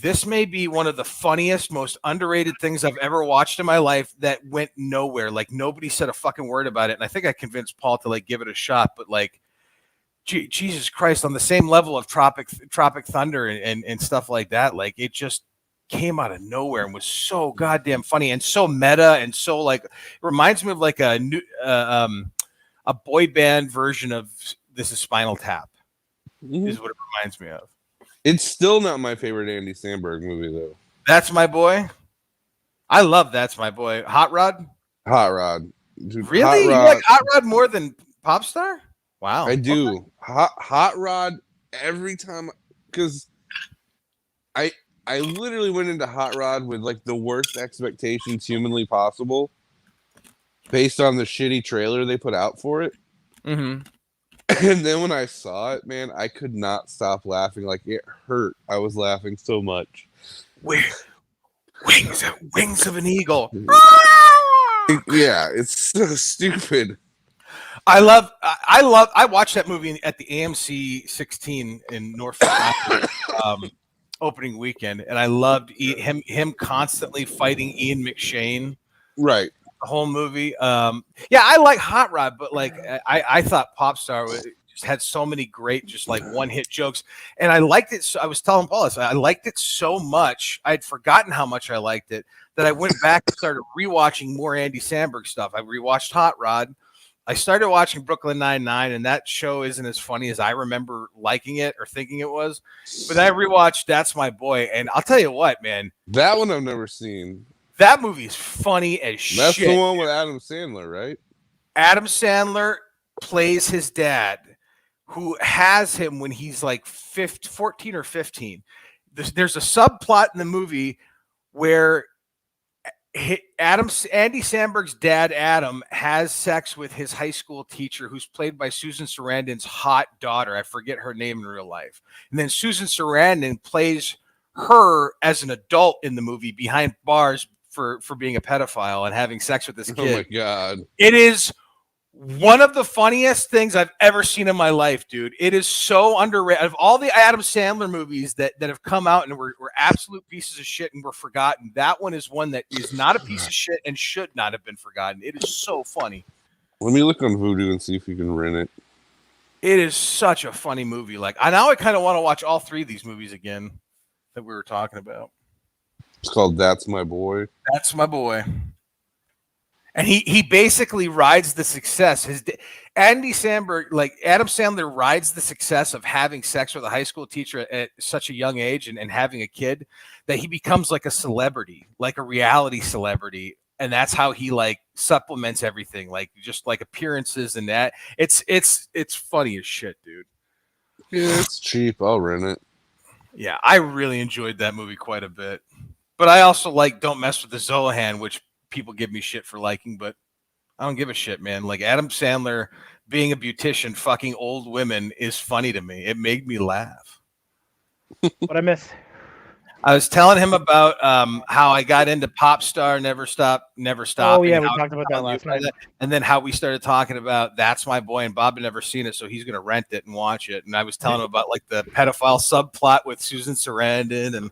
this may be one of the funniest, most underrated things I've ever watched in my life that went nowhere. Like, nobody said a fucking word about it. And I think I convinced Paul to give it a shot. But Jesus Christ, on the same level of Tropic Thunder and stuff like that, it just came out of nowhere and was so goddamn funny and so meta and so it reminds me of a new a boy band version of This Is Spinal Tap is what it reminds me of. It's still not my favorite Andy Samberg movie, though. That's My Boy. I love That's My Boy. Hot Rod. Dude, really? Hot Rod. You like Hot Rod more than Pop Star? Wow. I do. Okay. Hot Rod every time, because I literally went into Hot Rod with the worst expectations humanly possible, based on the shitty trailer they put out for it. Mm-hmm. And then when I saw it, man, I could not stop laughing. It hurt. I was laughing so much. Wings of an eagle. Yeah, it's so stupid. I watched that movie at the AMC 16 in Norfolk opening weekend, and I loved him constantly fighting Ian McShane. Right. The whole movie. Yeah, I like Hot Rod, but I thought Pop Star just had so many great, just one hit jokes, and I liked it. So I was telling Paul this, I liked it so much. I'd forgotten how much I liked it that I went back and started rewatching more Andy Samberg stuff. I rewatched Hot Rod. I started watching Brooklyn Nine-Nine, and that show isn't as funny as I remember liking it or thinking it was. But I rewatched That's My Boy, and I'll tell you what, man. That one I've never seen. That movie is funny as shit. That's the one with Adam Sandler, right? Adam Sandler plays his dad, who has him when he's 14 or 15. There's a subplot in the movie where Andy Samberg's dad, Adam, has sex with his high school teacher, who's played by Susan Sarandon's hot daughter. I forget her name in real life. And then Susan Sarandon plays her as an adult in the movie behind bars for being a pedophile and having sex with this Oh kid. my god. It is one of the funniest things I've ever seen in my life, dude. It is so underrated. Of all the Adam Sandler movies that have come out and were absolute pieces of shit and were forgotten, that one is one that is not a piece of shit and should not have been forgotten. It is so funny. Let me look on Vudu and see if you can rent it. It is such a funny movie. Like, I kind of want to watch all three of these movies again that we were talking about. It's called That's My Boy. That's My Boy. And he basically rides the success. Andy Samberg, like Adam Sandler, rides the success of having sex with a high school teacher at such a young age and having a kid that he becomes like a celebrity, like a reality celebrity. And that's how he like supplements everything, like just like appearances and that. It's funny as shit, dude. Yeah, it's cheap. I'll rent it. Yeah, I really enjoyed that movie quite a bit. But I also like Don't Mess with the Zohan, which people give me shit for liking, but I don't give a shit, man. Like Adam Sandler being a beautician fucking old women is funny to me. It made me laugh. What I miss? I was telling him about how I got into Pop Star, Never Stop. Oh yeah, we talked about that last night. And then how we started talking about That's My Boy, and Bob had never seen it, so he's going to rent it and watch it. And I was telling him about like the pedophile subplot with Susan Sarandon. And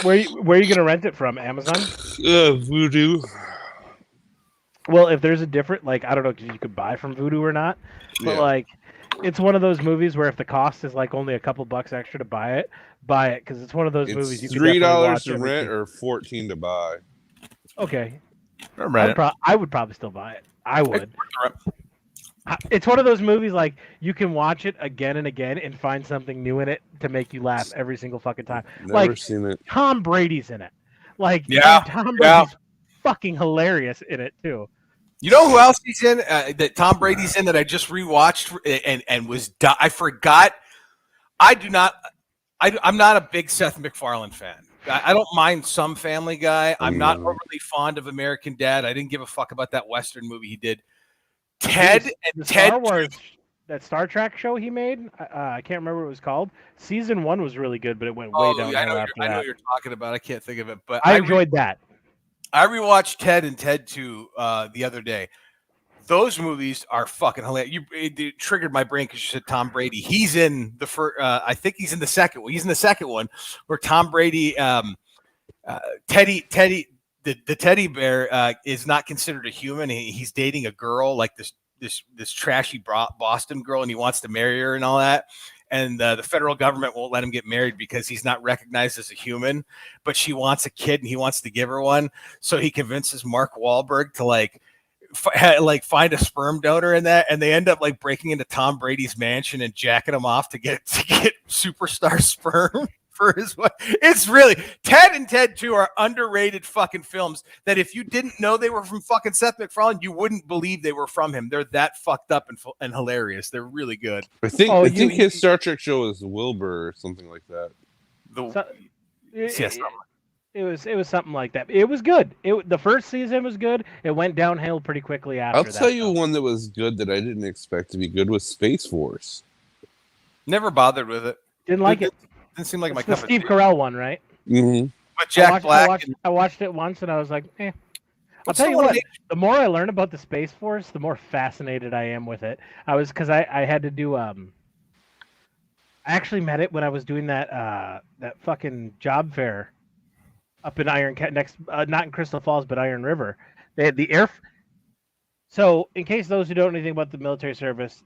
where are you going to rent it from? Amazon? Vudu. Well, if there's a different, like, I don't know if you could buy from Vudu or not, but like, it's one of those movies where if the cost is like only a couple bucks extra to buy it, because it's one of those movies you It's could definitely $3 watch to rent or $14 to buy. Okay, I I would probably still buy it. I would. It's one of those movies like you can watch it again and again and find something new in it to make you laugh every single fucking time. Never seen it. Tom Brady's in it. Like, yeah, Tom Brady's fucking hilarious in it too. You know who else he's in? That Tom Brady's in that I just rewatched and was I forgot. I'm not a big Seth MacFarlane fan. I don't mind some Family Guy. I'm not overly fond of American Dad. I didn't give a fuck about that Western movie he did. Ted and Ted. Star Wars, that Star Trek show he made. I can't remember what it was called. Season 1 was really good, but it went way down after that. I know what you're talking about. I can't think of it, but I enjoyed that. I rewatched Ted and Ted 2 the other day. Those movies are fucking hilarious. It triggered my brain because you said Tom Brady. He's in the first. I think he's in the second one. He's in the second one where Tom Brady, Teddy, the teddy bear is not considered a human. He's dating a girl like this trashy Boston girl, and he wants to marry her and all that. And the federal government won't let him get married because he's not recognized as a human. But she wants a kid, and he wants to give her one. So he convinces Mark Wahlberg to find a sperm donor in that, and they end up like breaking into Tom Brady's mansion and jacking him off to get superstar sperm for his wife. It's really Ted and Ted 2 are underrated fucking films that if you didn't know they were from fucking Seth MacFarlane, you wouldn't believe they were from him. They're that fucked up and hilarious. They're really good. I think his Star Trek show is Wilbur or something like that. It was something like that. It was good. The first season was good. It went downhill pretty quickly after I'll that. tell you one that was good that I didn't expect to be good was Space Force. Never bothered with it. Didn't like it. Didn't seem like my cup of tea. Steve Carell one, right? Mm-hmm. But Jack Black. I watched it once and I was like, eh. I'll tell you what. The more I learn about the Space Force, the more fascinated I am with it. Because I had to do I actually met it when I was doing that fucking job fair up in not in Crystal Falls, but Iron River. They had the So, in case those who don't know anything about the military service,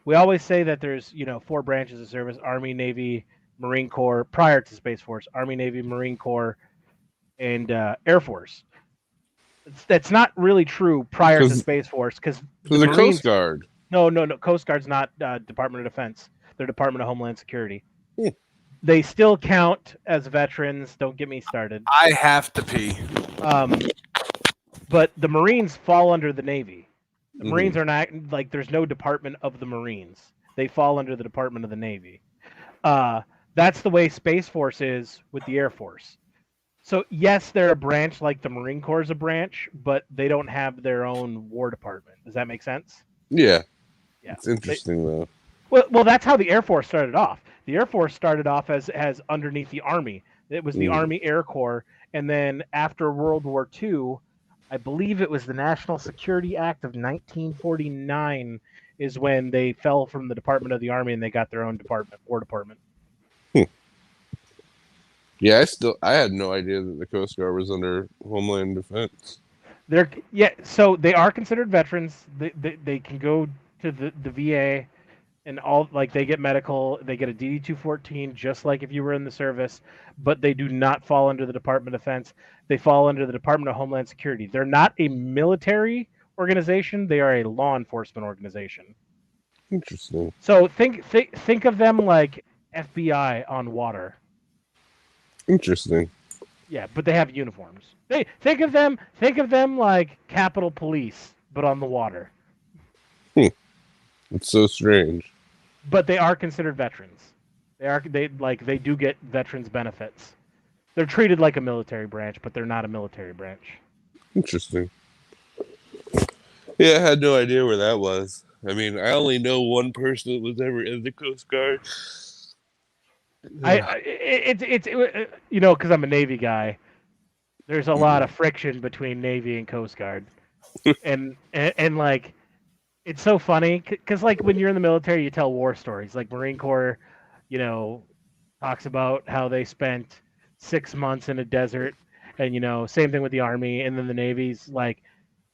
we always say that there's 4 branches of service: Army, Navy, Marine Corps. Prior to Space Force, Army, Navy, Marine Corps, and Air Force. That's not really true prior to Space Force because the Coast Guard. No. Coast Guard's not Department of Defense. They're Department of Homeland Security. Yeah. They still count as veterans. Don't get me started. I have to pee. But the Marines fall under the Navy. The Marines are not like there's no Department of the Marines. They fall under the Department of the Navy. That's the way Space Force is with the Air Force. So yes, they're a branch like the Marine Corps is a branch, but they don't have their own War Department. Does that make sense? Yeah. Yeah. It's interesting though. Well, that's how the Air Force started off. The Air Force started off as underneath the Army. It was the Army Air Corps, and then after World War II, I believe it was the National Security Act of 1949 is when they fell from the Department of the Army and they got their own department, War Department. Yeah, I had no idea that the Coast Guard was under Homeland Defense. So they are considered veterans. They can go to the VA and all, like, they get medical, they get a DD-214 just like if you were in the service, but they do not fall under the Department of Defense. They fall under the Department of Homeland Security. They're not a military organization, they are a law enforcement organization. Interesting. So think of them like FBI on water. Interesting. Yeah, but they have uniforms. Think of them like Capitol Police, but on the water. It's so strange. But they are considered veterans. They do get veterans benefits. They're treated like a military branch, but they're not a military branch. Interesting. Yeah, I had no idea where that was. I mean, I only know one person that was ever in the Coast Guard. It's because I'm a Navy guy. There's a lot of friction between Navy and Coast Guard, and like, it's so funny because like when you're in the military, you tell war stories. Like Marine Corps, talks about how they spent 6 months in a desert, and same thing with the Army, and then the Navy's like,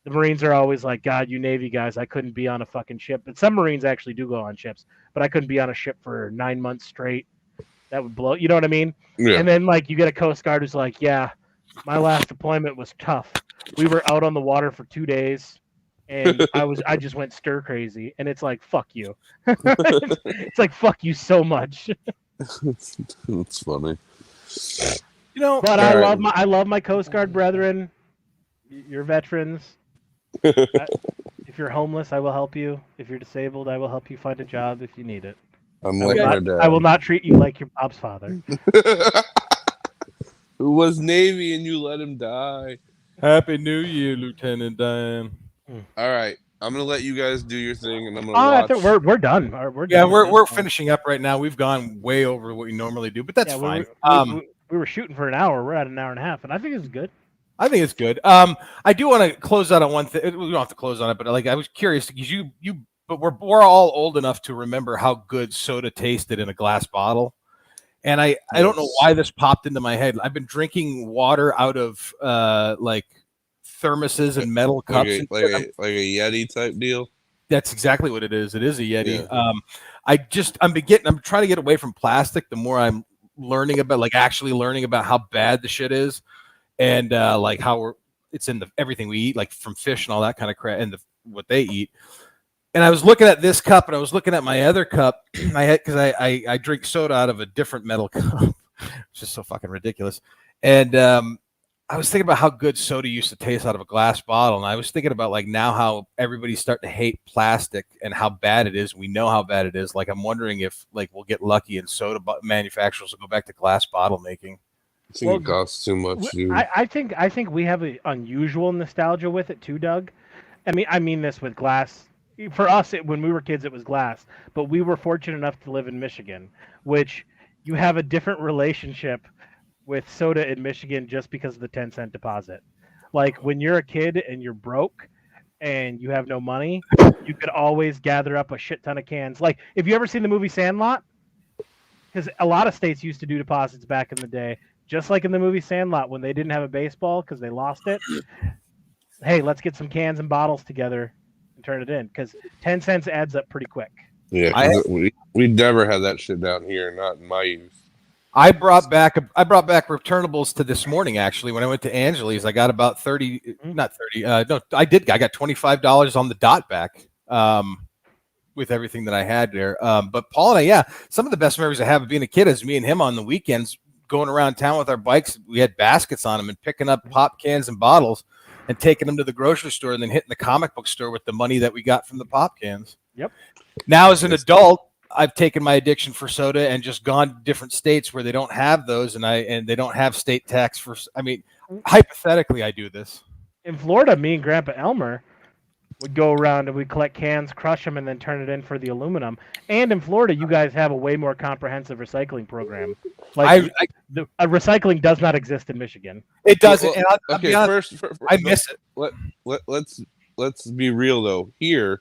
the Marines are always like, God, you Navy guys, I couldn't be on a fucking ship. But some Marines actually do go on ships, but I couldn't be on a ship for 9 months straight. That would blow. You know what I mean? Yeah. And then like you get a Coast Guard who's like, yeah, my last deployment was tough. We were out on the water for 2 days, and I just went stir crazy. And it's like, fuck you. It's like, fuck you so much. That's funny. But I love my Coast Guard brethren. You're veterans. If you're homeless, I will help you. If you're disabled, I will help you find a job if you need it. I will not treat you like your pop's father. Who was Navy and you let him die. Happy New Year, Lieutenant Dan. All right, I'm gonna let you guys do your thing, and I'm gonna I watch. think we're done. We're Yeah, done. we're finishing up right now. We've gone way over what we normally do, but that's fine. We were shooting for an hour. We're at an hour and a half, and I think it's good. I think it's good. I do want to close out on one thing. We don't have to close on it, but like I was curious because but we're all old enough to remember how good soda tasted in a glass bottle. And I don't know why this popped into my head. I've been drinking water out of like thermoses and metal cups, like a Yeti type deal. That's exactly what it is. It is a Yeti. Yeah. I'm trying to get away from plastic. The more I'm learning about, actually learning about how bad the shit is, and like how it's in everything we eat, like from fish and all that kind of crap, and what they eat. And I was looking at this cup, and I was looking at my other cup. I drink soda out of a different metal cup. It's just so fucking ridiculous. And I was thinking about how good soda used to taste out of a glass bottle, and I was thinking about like now how everybody's starting to hate plastic and how bad it is. We know how bad it is. Like I'm wondering if like we'll get lucky and soda manufacturers will go back to glass bottle making. I think it costs too much, dude. I think we have an unusual nostalgia with it too, Doug. I mean this with glass. For us, when we were kids, it was glass. But we were fortunate enough to live in Michigan, which you have a different relationship with soda in Michigan just because of the 10-cent deposit. Like when you're a kid and you're broke and you have no money, you could always gather up a shit ton of cans. Like, if you ever seen the movie Sandlot? Because a lot of states used to do deposits back in the day, just like in the movie Sandlot when they didn't have a baseball because they lost it. Hey, let's get some cans and bottles together and turn it in, because 10 cents adds up pretty quick. Yeah, we never had that shit down here, not in my youth. I brought back returnables to this morning. Actually, when I went to Angeles, I got about 30, not 30. No, I got $25 on the dot back with everything that I had there. But Paul and I, some of the best memories I have of being a kid is me and him on the weekends going around town with our bikes. We had baskets on them and picking up pop cans and bottles and taking them to the grocery store and then hitting the comic book store with the money that we got from the pop cans. Yep. Now, as an adult, I've taken my addiction for soda and just gone to different states where they don't have those, and they don't have state tax for. I mean, hypothetically, I do this. In Florida, me and Grandpa Elmer We'd go around and we'd collect cans, crush them, and then turn it in for the aluminum. And in Florida, you guys have a way more comprehensive recycling program. Like, recycling does not exist in Michigan. It doesn't. Well, and I'll okay, be honest, I miss it. Let's be real though. Here,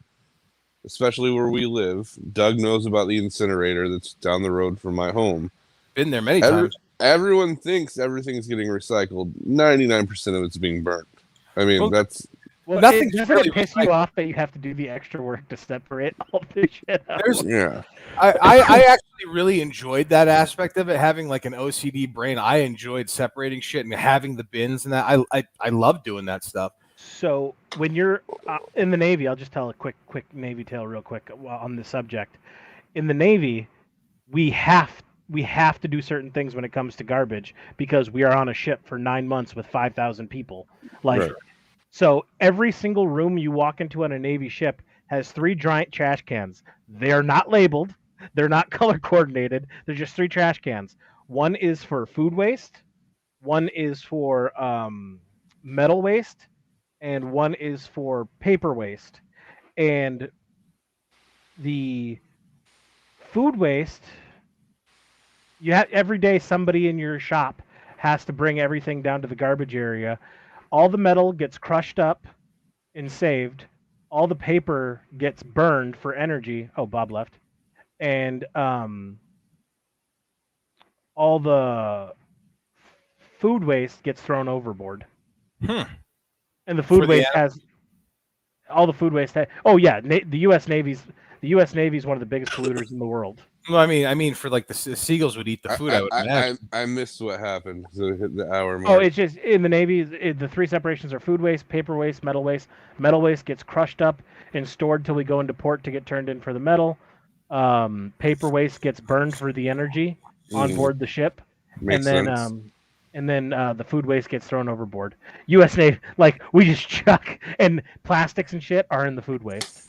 especially where we live, Doug knows about the incinerator that's down the road from my home. Been there many times. Everyone thinks everything's getting recycled. 99% of it's being burnt. I mean, that's. Well, nothing's doesn't really it piss you off that you have to do the extra work to separate all this shit out? Yeah. I actually really enjoyed that aspect of it, having like an OCD brain. I enjoyed separating shit and having the bins and that. I love doing that stuff. So when you're in the Navy, I'll just tell a quick Navy tale real quick on this subject. In the Navy, we have to do certain things when it comes to garbage because we are on a ship for 9 months with 5,000 people. Right. So every single room you walk into on a Navy ship has 3 giant trash cans. They are not labeled. They're not color coordinated. They're just 3 trash cans. One is for food waste. One is for metal waste. And one is for paper waste. And the food waste, you have every day somebody in your shop has to bring everything down to the garbage area. All the metal gets crushed up and saved. All the paper gets burned for energy. Oh, Bob left. And all the food waste gets thrown overboard. And the food waste has all the food waste. Oh yeah, the U.S. Navy is one of the biggest polluters in the world. Well, I mean, for like the seagulls would eat the food. I missed what happened. So it hit the hour mark. Oh, it's just in the Navy. The 3 separations are food waste, paper waste, metal waste. Metal waste gets crushed up and stored till we go into port to get turned in for the metal. Paper waste gets burned for the energy on board the ship, Makes sense. And then the food waste gets thrown overboard. U.S. Navy, like we just chuck, and plastics and shit are in the food waste.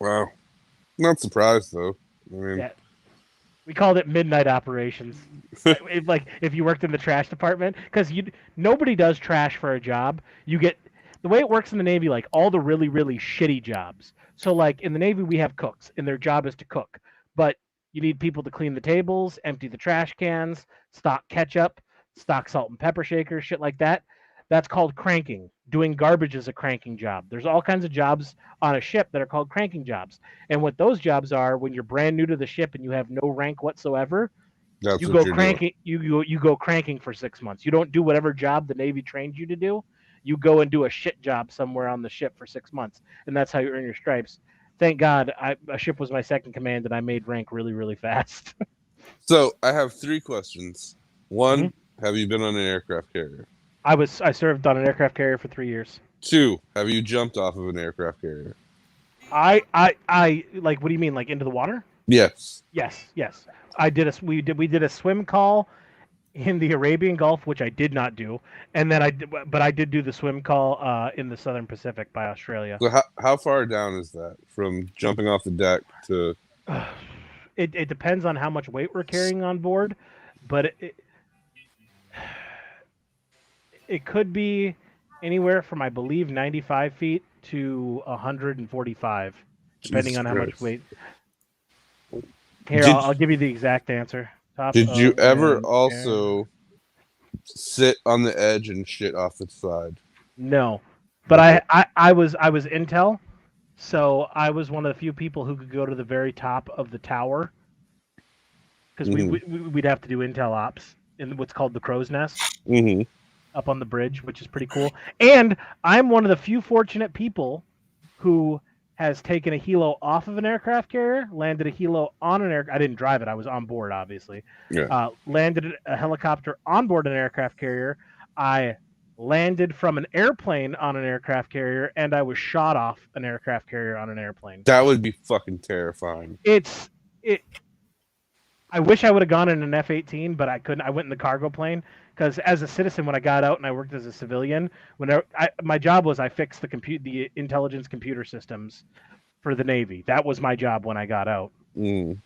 Wow, not surprised though. I mean, yeah. We called it midnight operations. if you worked in the trash department, because nobody does trash for a job. You get the way it works in the Navy, like all the really, really shitty jobs. So like in the Navy, we have cooks, and their job is to cook. But you need people to clean the tables, empty the trash cans, stock ketchup, stock salt and pepper shakers, shit like that. That's called cranking. Doing garbage is a cranking job. There's all kinds of jobs on a ship that are called cranking jobs. And what those jobs are, when you're brand new to the ship and you have no rank whatsoever, you go cranking. You go cranking for 6 months. You don't do whatever job the Navy trained you to do. You go and do a shit job somewhere on the ship for 6 months, and that's how you earn your stripes. Thank God, a ship was my second command, and I made rank really, really fast. So I have 3 questions. One, have you been on an aircraft carrier? I served on an aircraft carrier for 3 years. 2, have you jumped off of an aircraft carrier? I like. What do you mean, like into the water? Yes. Yes. We did a swim call in the Arabian Gulf, which I did not do, and then I did do the swim call in the Southern Pacific by Australia. So how far down is that from jumping off the deck to? It depends on how much weight we're carrying on board, but it could be anywhere from, I believe, 95 feet to 145, depending on how much weight. Here, I'll give you the exact answer. Did you ever also sit on the edge and shit off the side? No, but I was intel, so I was one of the few people who could go to the very top of the tower, because we'd have to do intel ops in what's called the crow's nest up on the bridge, which is pretty cool. And I'm one of the few fortunate people who has taken a helo off of an aircraft carrier, landed a helo on an aircraft. I didn't drive it. I was on board, obviously. Yeah. Landed a helicopter on board an aircraft carrier. I landed from an airplane on an aircraft carrier, and I was shot off an aircraft carrier on an airplane. That would be fucking terrifying. I wish I would have gone in an F-18, but I couldn't. I went in the cargo plane because as a citizen, when I got out and I worked as a civilian, my job was I fixed the intelligence computer systems for the Navy. That was my job when I got out. And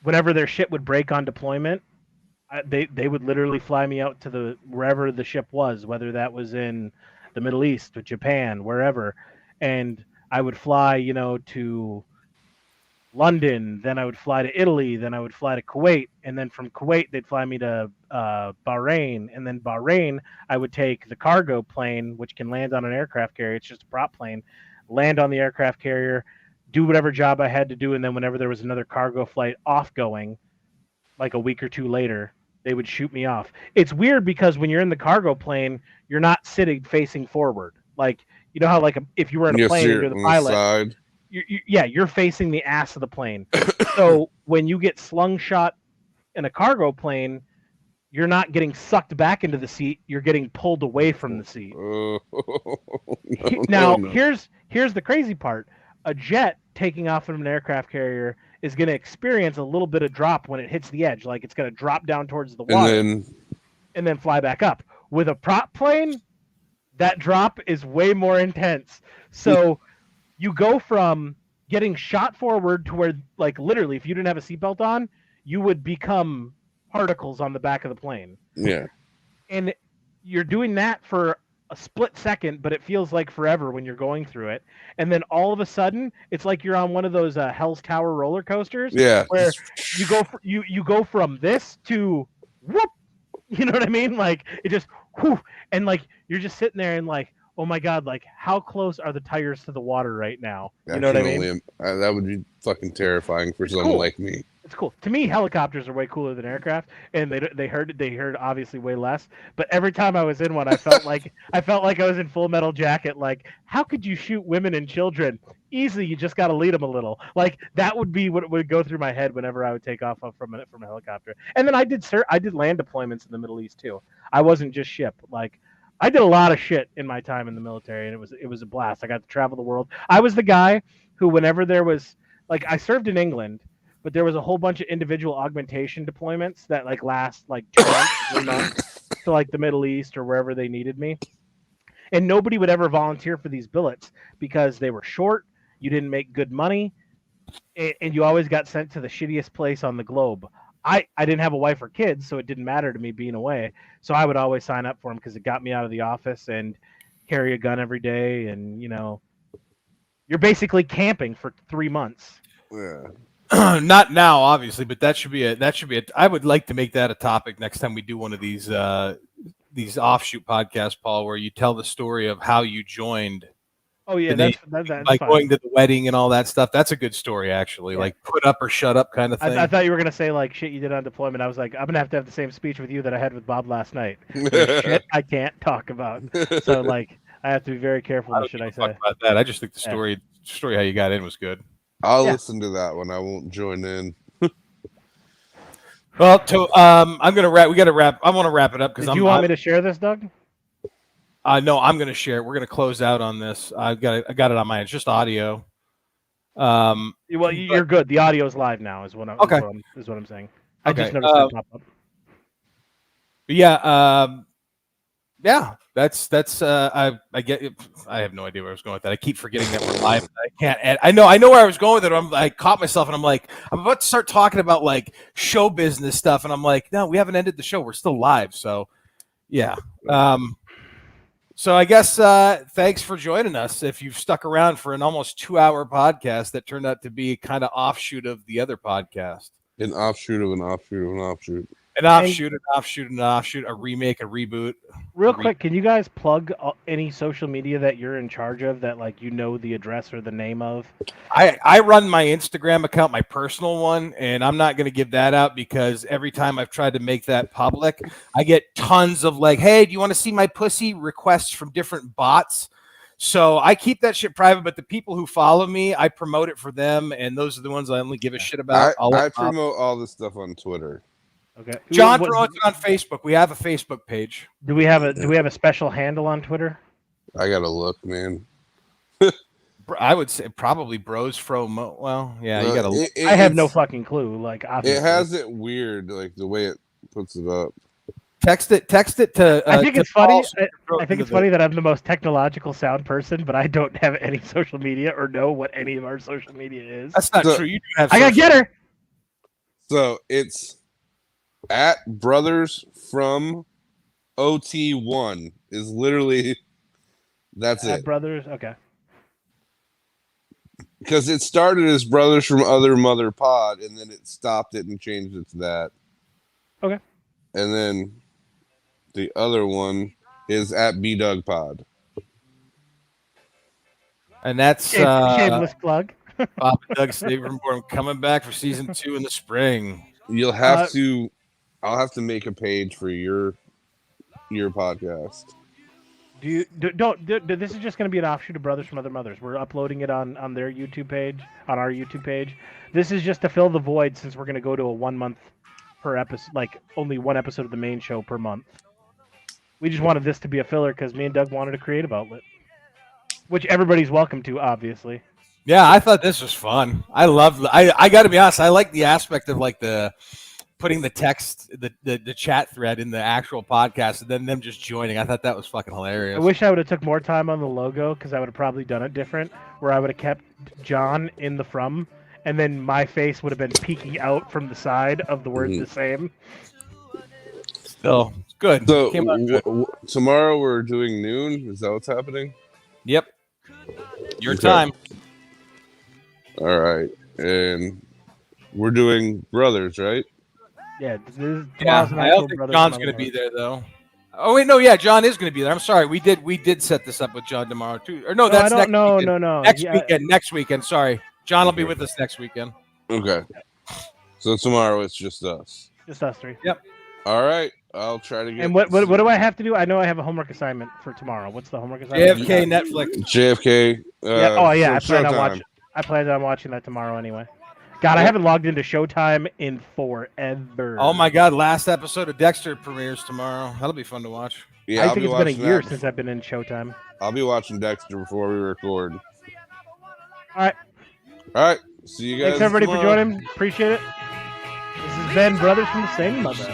whenever their shit would break on deployment, they would literally fly me out to wherever the ship was, whether that was in the Middle East, to Japan, wherever, and I would fly, to London, then I would fly to Italy, then I would fly to Kuwait, and then from Kuwait they'd fly me to Bahrain, and then Bahrain I would take the cargo plane, which can land on an aircraft carrier. It's just a prop plane, land on the aircraft carrier, do whatever job I had to do, and then whenever there was another cargo flight off going, like a week or two later, they would shoot me off. It's weird because when you're in the cargo plane, you're not sitting facing forward. Like, you know how like if you were in a Yes, plane and you're you're the on pilot, side. you're facing the ass of the plane. So when you get slung shot in a cargo plane, you're not getting sucked back into the seat. You're getting pulled away from the seat. Now, here's the crazy part. A jet taking off from an aircraft carrier is going to experience a little bit of drop when it hits the edge. Like it's going to drop down towards the water and then fly back up. With a prop plane, that drop is way more intense. So you go from getting shot forward to where, like, literally, if you didn't have a seatbelt on, you would become particles on the back of the plane. Yeah. And you're doing that for a split second, but it feels like forever when you're going through it. And then all of a sudden, it's like you're on one of those Hell's Tower roller coasters. Yeah. Where you go from this to whoop. You know what I mean? Like it just whew, and like you're just sitting there and like, oh my god, like how close are the tires to the water right now? You know what I mean? That would be fucking terrifying for someone like me. It's cool. To me, helicopters are way cooler than aircraft, and they heard obviously way less. But every time I was in one, I felt like I was in Full Metal Jacket. Like, how could you shoot women and children? Easy, you just got to lead them a little. Like that would be what would go through my head whenever I would take off from a helicopter. And then I did land deployments in the Middle East too. I wasn't just ship. Like I did a lot of shit in my time in the military, and it was a blast. I got to travel the world. I was the guy who, whenever there was like, I served in England. But there was a whole bunch of individual augmentation deployments that like last like 2 months, 3 months to like the Middle East or wherever they needed me. And nobody would ever volunteer for these billets because they were short, you didn't make good money, and you always got sent to the shittiest place on the globe. I didn't have a wife or kids, so it didn't matter to me being away. So I would always sign up for them because it got me out of the office and carry a gun every day. And, you're basically camping for 3 months. Yeah. Not now, obviously, but that should be a. I would like to make that a topic next time we do one of these offshoot podcasts, Paul, where you tell the story of how you joined. Oh yeah, that's like fine. going to the wedding and all that stuff. That's a good story, actually. Yeah. Like put up or shut up kind of thing. I thought you were gonna say like shit you did on deployment. I was like, I'm gonna have to have the same speech with you that I had with Bob last night. Shit I can't talk about. So like, I have to be very careful. What should I say about that? I just think the story how you got in was good. I'll listen to that one. I won't join in. Well, I'm gonna wrap. We got to wrap. I want to wrap it up because. Do you want me to share this, Doug? No, I'm gonna share it. We're gonna close out on this. I got it on my end. It's just audio. Well, you're good. The audio's live now. Is what I'm saying. I just noticed that pop up. Yeah. Yeah, that's I get it. I have no idea where I was going with that. I keep forgetting that we're live. I can't add. I know where I was going with it. I caught myself and I'm like, I'm about to start talking about like show business stuff, and I'm like, no, we haven't ended the show. We're still live. So yeah. So I guess thanks for joining us. If you've stuck around for an almost 2-hour podcast that turned out to be kind of offshoot of the other podcast. An offshoot of an offshoot of an offshoot. An offshoot, a remake, a reboot. Real quick, can you guys plug any social media that you're in charge of that, like, the address or the name of? I run my Instagram account, my personal one, and I'm not going to give that out because every time I've tried to make that public, I get tons of like, hey, do you want to see my pussy requests from different bots? So I keep that shit private, but the people who follow me, I promote it for them, and those are the ones I only give a shit about. I promote all this stuff on Twitter. Okay. John promotes it on Facebook. We have a Facebook page. Do we have a special handle on Twitter? I gotta look, man. I would say probably Bros Fro. Well, yeah, you gotta look. I have no fucking clue. Like, obviously. It has it weird, like the way it puts it up. Text it to. I think it's funny. I think it's funny that I'm the most technological sound person, but I don't have any social media or know what any of our social media is. That's not true. You do have. I gotta get her. So it's at Brothers from OT1 is literally That's it. Brothers. Okay. Because it started as Brothers from Other Mother Pod, and then it stopped it and changed it to that. Okay. And then the other one is at BDoug Pod. And that's Shameless plug. Bob and Doug Saberborn coming back for season 2 in the spring. You'll have to. I'll have to make a page for your podcast. This is just going to be an offshoot of Brothers from Other Mothers. We're uploading it on their YouTube page, on our YouTube page. This is just to fill the void since we're going to go to a 1 month per episode, like only one episode of the main show per month. We just wanted this to be a filler because me and Doug wanted a creative outlet, which everybody's welcome to, obviously. Yeah, I thought this was fun. I got to be honest, I like the aspect of like the putting the text, the chat thread in the actual podcast, and then them just joining. I thought that was fucking hilarious. I wish I would have took more time on the logo because I would have probably done it different, where I would have kept John in the from, and then my face would have been peeking out from the side of the word the same. Still, good. So Came out good. Tomorrow we're doing noon. Is that what's happening? Yep. Your Okay. time. All right. And we're doing Brothers, right? Yeah, this is Yeah, I don't think John's going to be there though. Oh wait, no, yeah, John is going to be there. I'm sorry, we did set this up with John tomorrow too. Or no, that's next weekend. No. Next weekend. Sorry, John will be with us next weekend. Okay. So tomorrow it's just us. Just us three. Yep. All right. I'll try to get. And what do I have to do? I know I have a homework assignment for tomorrow. What's the homework assignment? JFK Netflix. JFK. Yeah. Oh yeah, Showtime. I plan on watching that tomorrow anyway. God, I haven't logged into Showtime in forever. Oh my God, last episode of Dexter premieres tomorrow. That'll be fun to watch. Yeah, I think it's been a year since I've been in Showtime. I'll be watching Dexter before we record. All right. See you guys. Thanks everybody tomorrow. for joining. Appreciate it. This has been Brothers from the Same Mother.